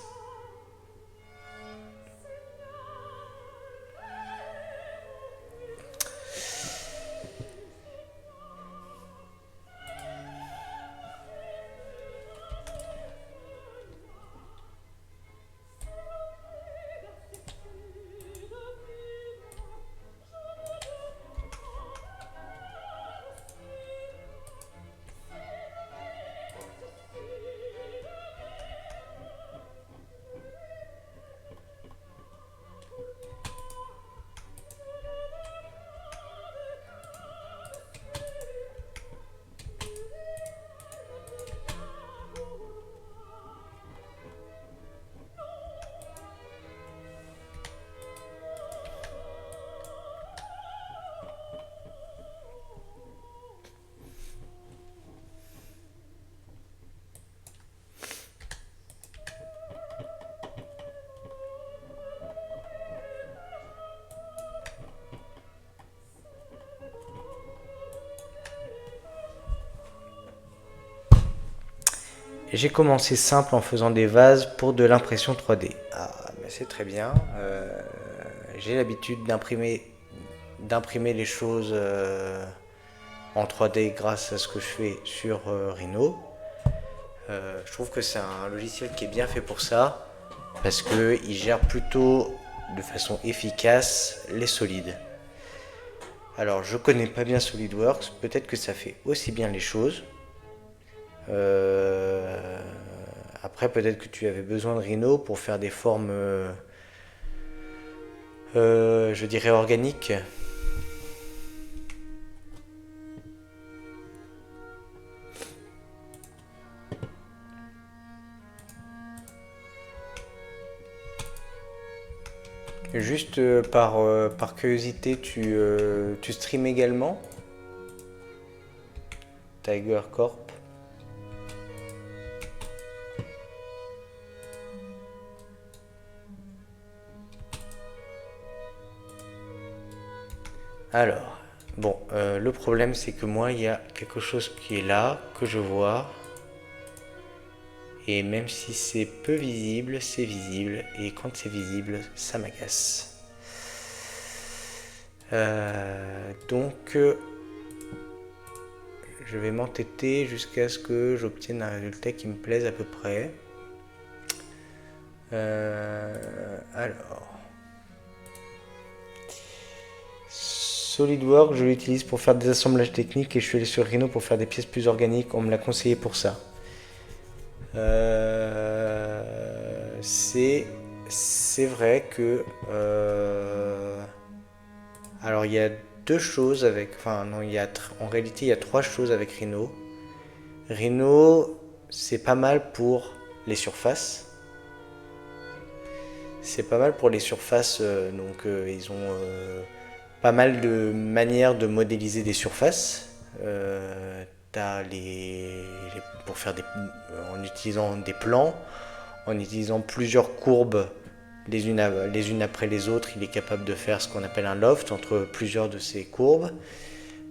J'ai commencé simple en faisant des vases pour de l'impression 3D. Ah, mais c'est très bien. J'ai l'habitude d'imprimer les choses en 3D grâce à ce que je fais sur Rhino. Je trouve que c'est un logiciel qui est bien fait pour ça parce qu'il gère plutôt de façon efficace les solides. Alors, je connais pas bien SolidWorks, peut-être que ça fait aussi bien les choses. Après, peut-être que tu avais besoin de Rhino pour faire des formes, je dirais, organiques. Juste par curiosité, tu streams également Tiger Corp. Alors, bon, le problème c'est que moi il y a quelque chose qui est là, que je vois. Et même si c'est peu visible, c'est visible. Et quand c'est visible, ça m'agace. Donc, je vais m'entêter jusqu'à ce que j'obtienne un résultat qui me plaise à peu près. Alors. SolidWorks, je l'utilise pour faire des assemblages techniques et je suis allé sur Rhino pour faire des pièces plus organiques. On me l'a conseillé pour ça. C'est vrai que alors il y a deux choses avec, enfin non, en réalité il y a trois choses avec Rhino. Rhino, c'est pas mal pour les surfaces. C'est pas mal pour les surfaces, donc ils ont pas mal de manières de modéliser des surfaces. T'as pour faire en utilisant des plans, en utilisant plusieurs courbes les unes après les autres, il est capable de faire ce qu'on appelle un loft entre plusieurs de ces courbes.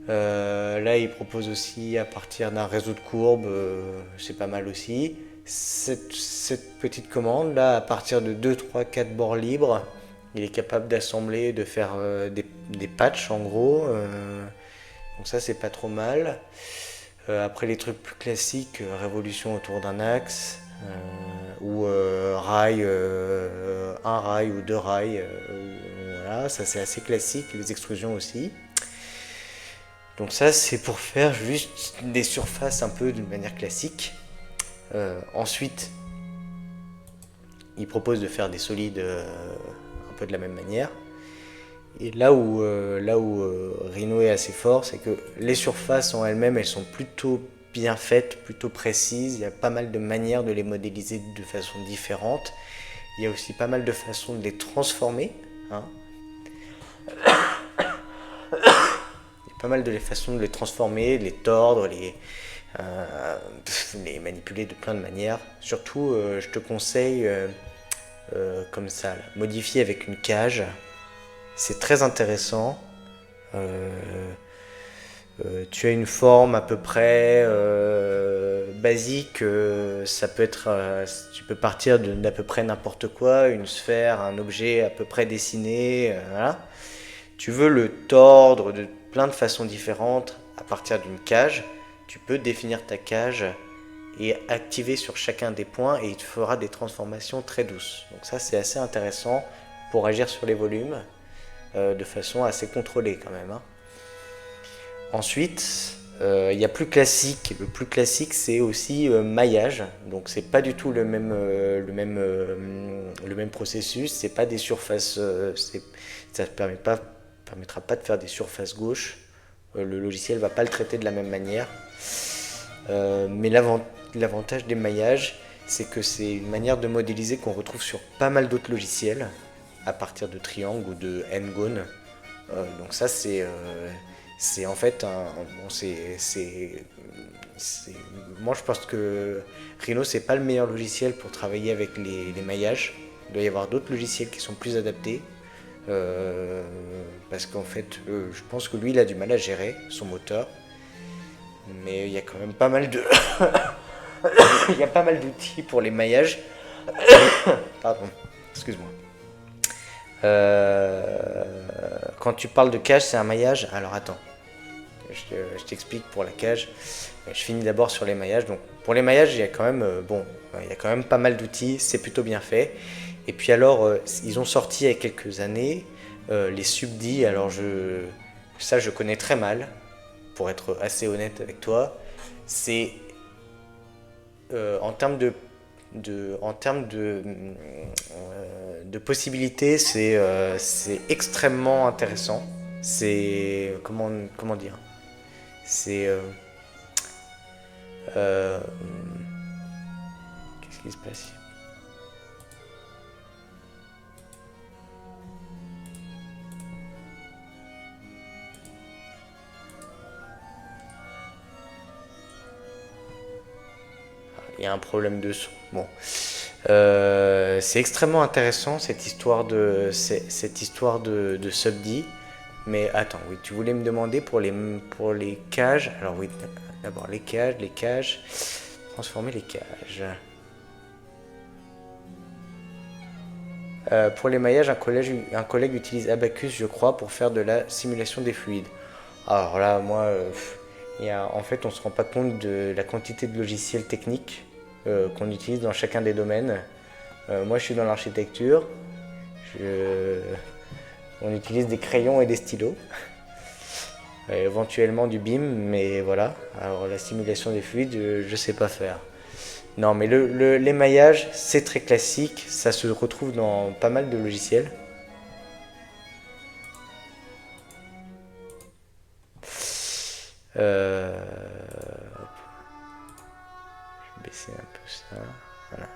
Là, il propose aussi à partir d'un réseau de courbes, c'est pas mal aussi. Cette petite commande là, à partir de 2, 3, 4 bords libres, il est capable d'assembler, de faire des patchs en gros. Donc ça, c'est pas trop mal. Après les trucs plus classiques, révolution autour d'un axe, ou rail, un rail ou deux rails, voilà, ça c'est assez classique, les extrusions aussi. Donc ça c'est pour faire juste des surfaces un peu d'une manière classique. Ensuite, il propose de faire des solides un peu de la même manière. Et là où Rhino est assez fort, c'est que les surfaces en elles-mêmes, elles sont plutôt bien faites, plutôt précises. Il y a pas mal de manières de les modéliser de façon différente. Il y a aussi pas mal de façons de les transformer. Hein. Il y a pas mal de façons de les transformer, les tordre, les manipuler de plein de manières. Surtout, je te conseille, comme ça, là, modifier avec une cage. C'est très intéressant. Tu as une forme à peu près basique. Ça peut être, tu peux partir d'à peu près n'importe quoi, une sphère, un objet à peu près dessiné. Voilà. Tu veux le tordre de plein de façons différentes à partir d'une cage. Tu peux définir ta cage et activer sur chacun des points et il te fera des transformations très douces. Donc ça, c'est assez intéressant pour agir sur les volumes. De façon assez contrôlée quand même. Hein. Ensuite, il y a plus classique. Le plus classique, c'est aussi maillage. Donc c'est pas du tout le même processus. C'est pas des surfaces. Ça ne permettra pas de faire des surfaces gauches. Le logiciel va pas le traiter de la même manière. Mais l'avantage des maillages, c'est que c'est une manière de modéliser qu'on retrouve sur pas mal d'autres logiciels. À partir de triangle ou de n-gone. Donc ça c'est en fait moi je pense que Rhino c'est pas le meilleur logiciel pour travailler avec les maillages. Il doit y avoir d'autres logiciels qui sont plus adaptés. Parce qu'en fait je pense que lui il a du mal à gérer son moteur. Mais il y a quand même pas mal de il y a pas mal d'outils pour les maillages. Pardon, excuse-moi. Quand tu parles de cage, c'est un maillage. Alors attends, je t'explique pour la cage. Je finis d'abord sur les maillages. Donc pour les maillages, il y a quand même il y a quand même pas mal d'outils. C'est plutôt bien fait. Et puis alors, ils ont sorti il y a quelques années les subdits. Alors je connais très mal, pour être assez honnête avec toi. C'est en termes de possibilités, c'est extrêmement intéressant. C'est comment dire. C'est qu'est-ce qui se passe? Il y a un problème de son. Bon. C'est extrêmement intéressant cette histoire de subd. Mais attends, oui, tu voulais me demander pour les cages. Alors oui, d'abord les cages, transformer les cages. Pour les maillages, un collègue utilise Abacus, je crois, pour faire de la simulation des fluides. Alors là, moi, en fait, on se rend pas compte de la quantité de logiciels techniques qu'on utilise dans chacun des domaines. Moi, je suis dans l'architecture. On utilise des crayons et des stylos. Éventuellement du BIM, mais voilà. Alors la simulation des fluides, je sais pas faire. Non, mais l'émaillage, c'est très classique. Ça se retrouve dans pas mal de logiciels. Je vais baisser un peu ça. Voilà.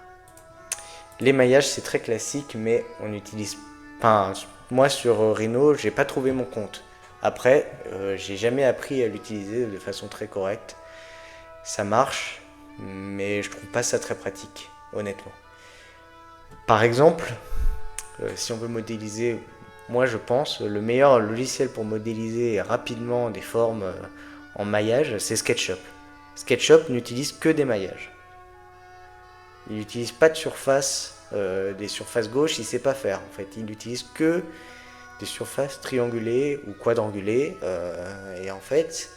L'émaillage, c'est très classique, mais on n'utilise Enfin, moi sur Rhino, j'ai pas trouvé mon compte. Après, j'ai jamais appris à l'utiliser de façon très correcte. Ça marche, mais je trouve pas ça très pratique, honnêtement. Par exemple, si on veut modéliser, moi je pense, le meilleur logiciel pour modéliser rapidement des formes en maillage, c'est SketchUp. SketchUp n'utilise que des maillages. Il n'utilise pas de surface, des surfaces gauches, il ne sait pas faire. En fait, il n'utilise que des surfaces triangulées ou quadrangulées. Et en fait,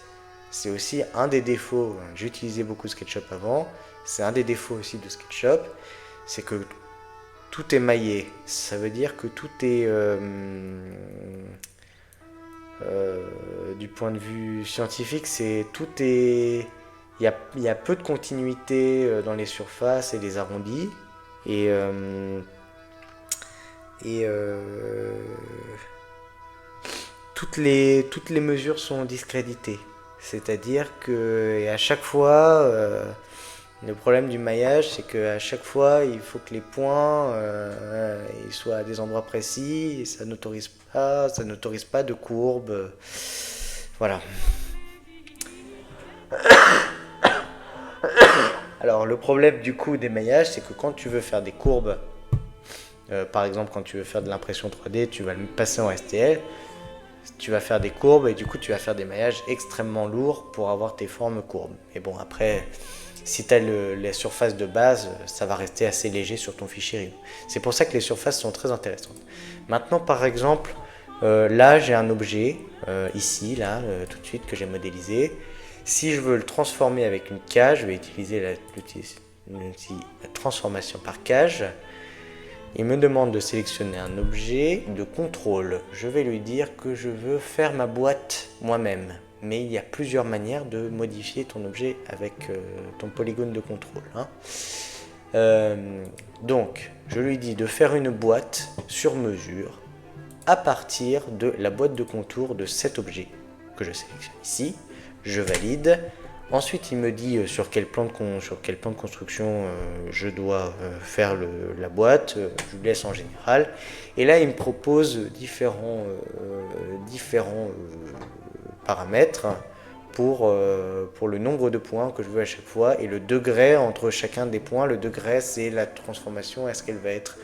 c'est aussi un des défauts. J'utilisais beaucoup SketchUp avant. C'est un des défauts aussi de SketchUp, c'est que tout est maillé. Ça veut dire que tout est du point de vue scientifique, c'est tout est il y a peu de continuité dans les surfaces et les arrondis et et toutes les mesures sont discréditées. C'est-à-dire que et à chaque fois le problème du maillage, c'est qu'à chaque fois, il faut que les points ils soient à des endroits précis, et ça n'autorise pas de courbe. Voilà. Alors, le problème du coup des maillages, c'est que quand tu veux faire des courbes, par exemple, quand tu veux faire de l'impression 3D, tu vas le passer en STL, tu vas faire des courbes et du coup, tu vas faire des maillages extrêmement lourds pour avoir tes formes courbes. Mais bon, après. Si tu as la surface de base, ça va rester assez léger sur ton fichier Rhino. C'est pour ça que les surfaces sont très intéressantes. Maintenant, par exemple, là, j'ai un objet, ici, là, tout de suite, que j'ai modélisé. Si je veux le transformer avec une cage, je vais utiliser l'outil transformation par cage. Il me demande de sélectionner un objet de contrôle. Je vais lui dire que je veux faire ma boîte moi-même. Mais il y a plusieurs manières de modifier ton objet avec ton polygone de contrôle. Donc, je lui dis de faire une boîte sur mesure à partir de la boîte de contour de cet objet que je sélectionne ici. Je valide. Ensuite, il me dit sur quel plan de construction je dois faire la boîte. Je lui laisse en général. Et là, il me propose différents paramètres pour le nombre de points que je veux à chaque fois et le degré entre chacun des points. Le degré, c'est la transformation. Est-ce qu'elle va être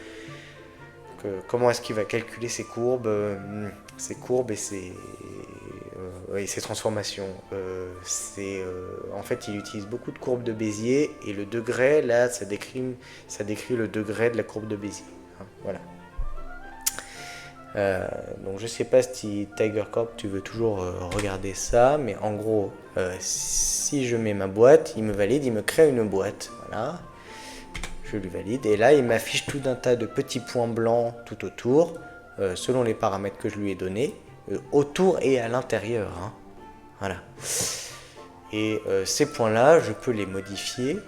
comment est-ce qu'il va calculer ses courbes et ses transformations. En fait, il utilise beaucoup de courbes de Bézier et le degré, là, ça décrit le degré de la courbe de Bézier. Voilà. Donc je sais pas si Tiger Corp tu veux toujours regarder ça, mais en gros si je mets ma boîte, il me valide, il me crée une boîte, voilà, je lui valide et là il m'affiche tout un tas de petits points blancs tout autour selon les paramètres que je lui ai donnés, autour et à l'intérieur, voilà. Et ces points là je peux les modifier.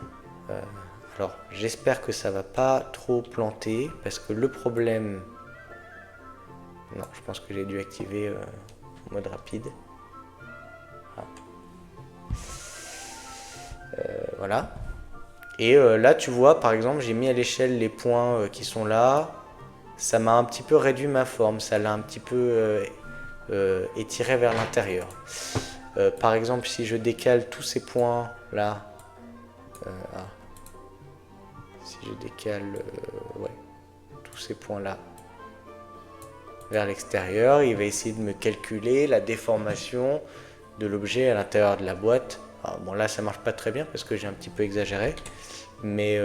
Alors j'espère que ça va pas trop planter parce que le problème. Non, je pense que j'ai dû activer mode rapide. Voilà. Et là, tu vois, par exemple, j'ai mis à l'échelle les points qui sont là. Ça m'a un petit peu réduit ma forme. Ça l'a un petit peu étiré vers l'intérieur. Par exemple, si je décale tous ces points là. Si je décale tous ces points là vers l'extérieur, il va essayer de me calculer la déformation de l'objet à l'intérieur de la boîte. Alors, bon, là ça marche pas très bien parce que j'ai un petit peu exagéré, mais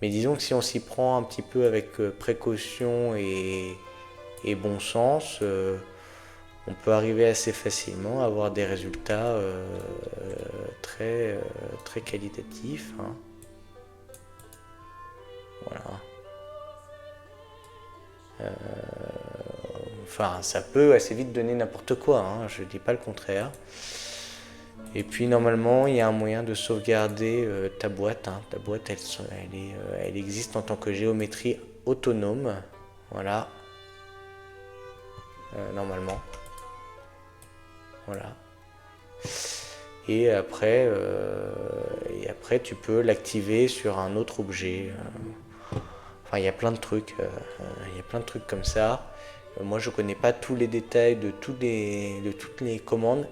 disons que si on s'y prend un petit peu avec précaution et bon sens, on peut arriver assez facilement à avoir des résultats très qualitatifs. Voilà. Enfin, ça peut assez vite donner n'importe quoi, je dis pas le contraire. Et puis normalement, il y a un moyen de sauvegarder ta boîte. Ta boîte, elle existe en tant que géométrie autonome. Voilà. Normalement. Voilà. Et après, tu peux l'activer sur un autre objet. Enfin, il y a plein de trucs. Il y a plein de trucs comme ça. Moi, je connais pas tous les détails de toutes les commandes.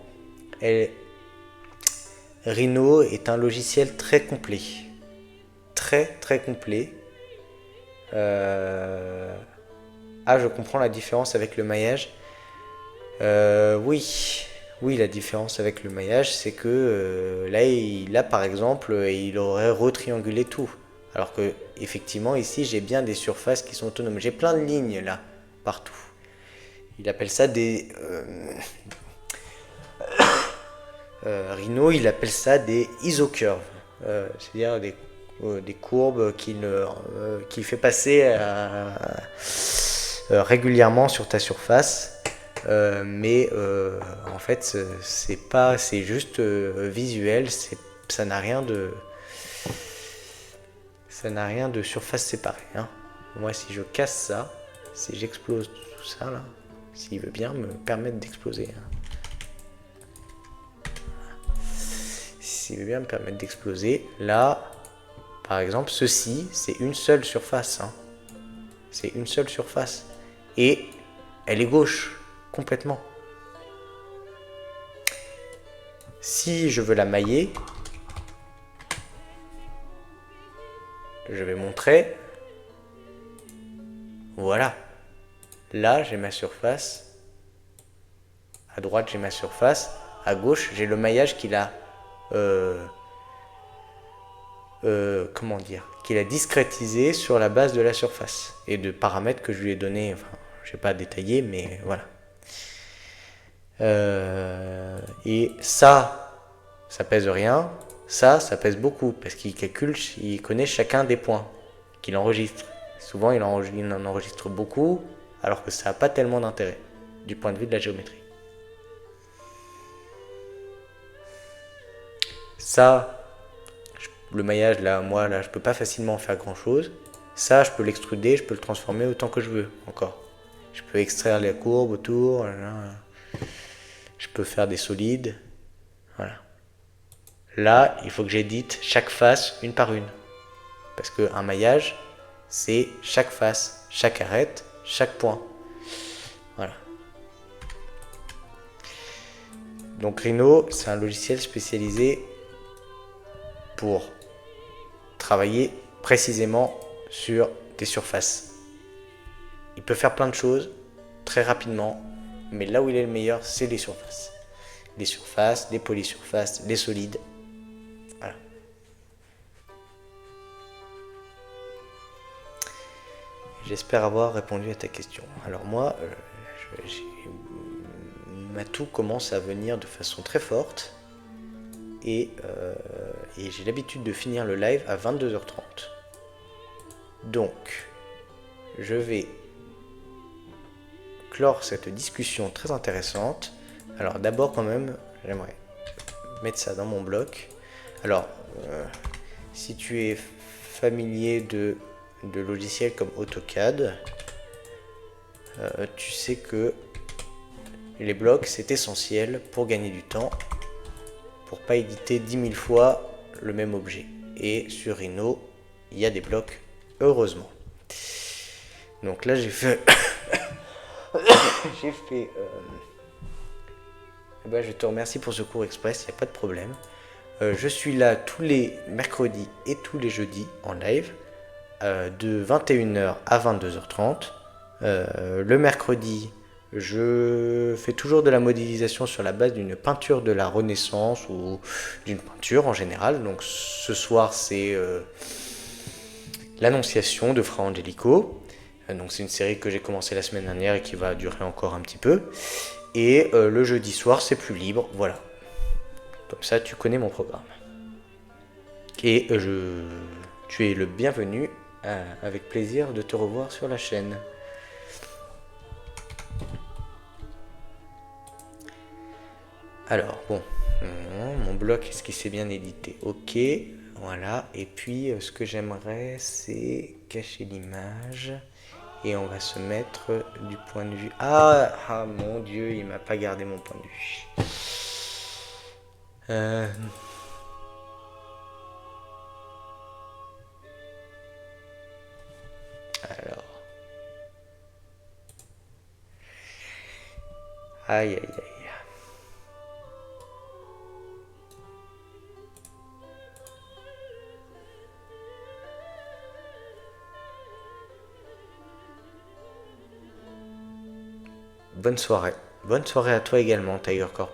Rhino est un logiciel très complet. Très, très complet. Ah, je comprends la différence avec le maillage. Oui, oui, la différence avec le maillage, c'est que là, par exemple, il aurait retriangulé tout. Alors que, effectivement, ici, j'ai bien des surfaces qui sont autonomes. J'ai plein de lignes là, partout. Il appelle ça des. Rhino, il appelle ça des isocurves. C'est-à-dire des courbes qu'il fait passer régulièrement sur ta surface. Mais en fait, c'est juste visuel. Ça n'a rien de surface séparée. Hein. Moi, si je casse ça, si j'explose tout ça là, s'il veut bien me permettre d'exploser. Hein. S'il veut bien me permettre d'exploser, là, par exemple, ceci, c'est une seule surface. Hein. C'est une seule surface. Et elle est gauche, complètement. Si je veux la mailler, je vais montrer. Voilà. Là, j'ai ma surface. À droite, j'ai ma surface. À gauche, j'ai le maillage qu'il a... comment dire, qu'il a discrétisé sur la base de la surface et de paramètres que je lui ai donné. Enfin, je vais pas détailler, mais voilà. Et ça pèse rien. Ça pèse beaucoup parce qu'il calcule, il connaît chacun des points qu'il enregistre. Souvent, il en enregistre beaucoup, alors que ça n'a pas tellement d'intérêt du point de vue de la géométrie. Ça, le maillage, là, moi, là, je peux pas facilement faire grand chose. Ça, je peux l'extruder, je peux le transformer autant que je veux, encore. Je peux extraire les courbes autour, je peux faire des solides, voilà. Là, il faut que j'édite chaque face une par une. Parce qu'un maillage, c'est chaque face, chaque arête, chaque point. Voilà. Donc Rhino, c'est un logiciel spécialisé pour travailler précisément sur des surfaces. Il peut faire plein de choses très rapidement, mais là où il est le meilleur, c'est les surfaces. Les surfaces, les polysurfaces, les solides. Voilà. J'espère avoir répondu à ta question. Alors moi, Matou commence à venir de façon très forte. Et j'ai l'habitude de finir le live à 22h30. Donc, je vais clore cette discussion très intéressante. Alors d'abord quand même, j'aimerais mettre ça dans mon bloc. Alors, si tu es familier de logiciels comme AutoCAD, tu sais que les blocs, c'est essentiel pour gagner du temps, pour pas éditer 10 000 fois le même objet. Et sur Rhino, il y a des blocs, heureusement. Donc là, j'ai fait... je te remercie pour ce cours express, il n'y a pas de problème. Je suis là tous les mercredis et tous les jeudis en live, de 21h à 22h30. Le mercredi, je fais toujours de la modélisation sur la base d'une peinture de la Renaissance ou d'une peinture en général. Donc ce soir, c'est l'Annonciation de Fra Angelico. Donc c'est une série que j'ai commencé la semaine dernière et qui va durer encore un petit peu. Et le jeudi soir, c'est plus libre. Voilà. Comme ça, tu connais mon programme. Et tu es le bienvenu. Avec plaisir de te revoir sur la chaîne. Alors, bon, mon bloc, est-ce qu'il s'est bien édité? Ok, voilà. Et puis, ce que j'aimerais, c'est cacher l'image. Et on va se mettre du point de vue... Ah mon Dieu, il m'a pas gardé mon point de vue. Aïe, aïe, aïe. Bonne soirée. Bonne soirée à toi également, Tiger Corp.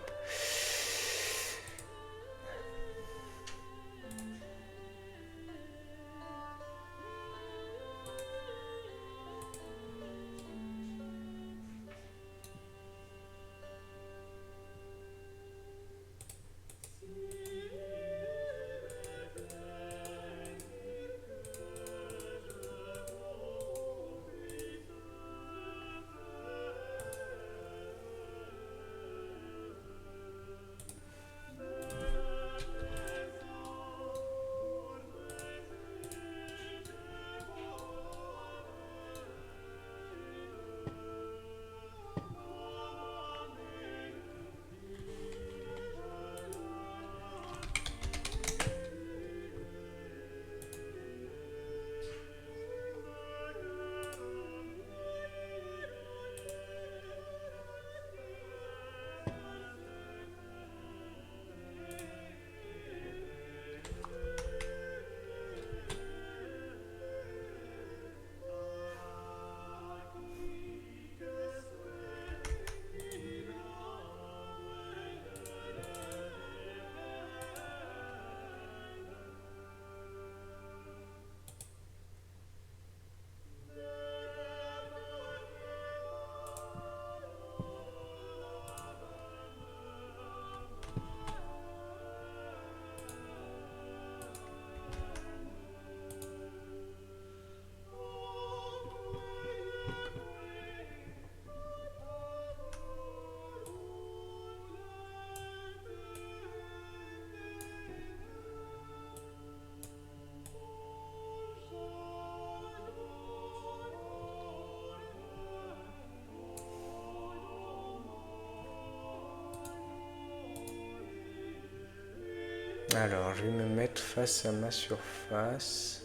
Alors, je vais me mettre face à ma surface.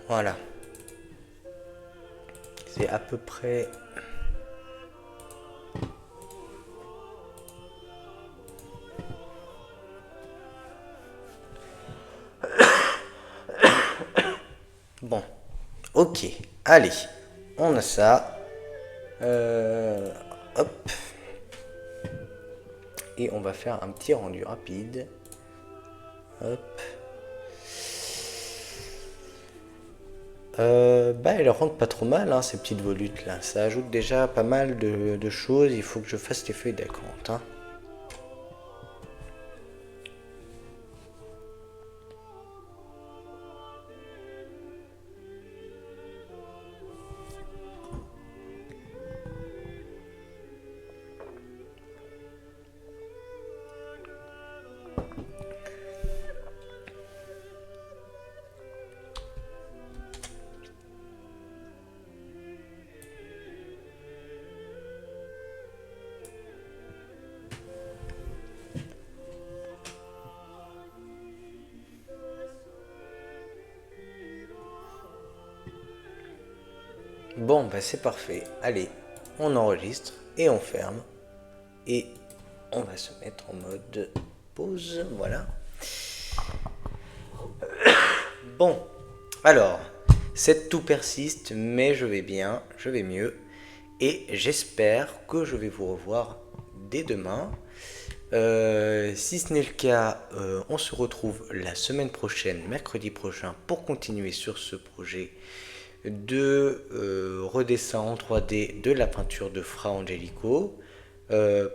Voilà. C'est à peu près... Bon. Ok. Allez. On a ça. Hop. Et on va faire un petit rendu rapide. Hop. Elle rentre pas trop mal, hein, ces petites volutes là. Ça ajoute déjà pas mal de choses. Il faut que je fasse les feuilles d'acompte. Hein. Bon, bah c'est parfait. Allez, on enregistre et on ferme. Et on va se mettre en mode pause. Voilà. Bon, alors, cette toux persiste, mais je vais bien, je vais mieux. Et j'espère que je vais vous revoir dès demain. Si ce n'est le cas, on se retrouve la semaine prochaine, mercredi prochain, pour continuer sur ce projet de redessin en 3D de la peinture de Fra Angelico.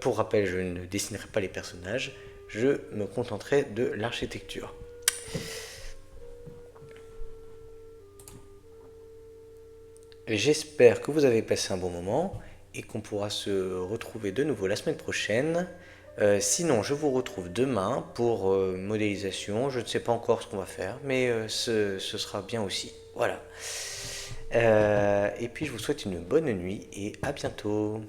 Pour rappel, je ne dessinerai pas les personnages, je me contenterai de l'architecture. J'espère que vous avez passé un bon moment et qu'on pourra se retrouver de nouveau la semaine prochaine. Sinon, je vous retrouve demain pour modélisation. Je ne sais pas encore ce qu'on va faire, mais ce sera bien aussi. Voilà. Et puis, je vous souhaite une bonne nuit et à bientôt.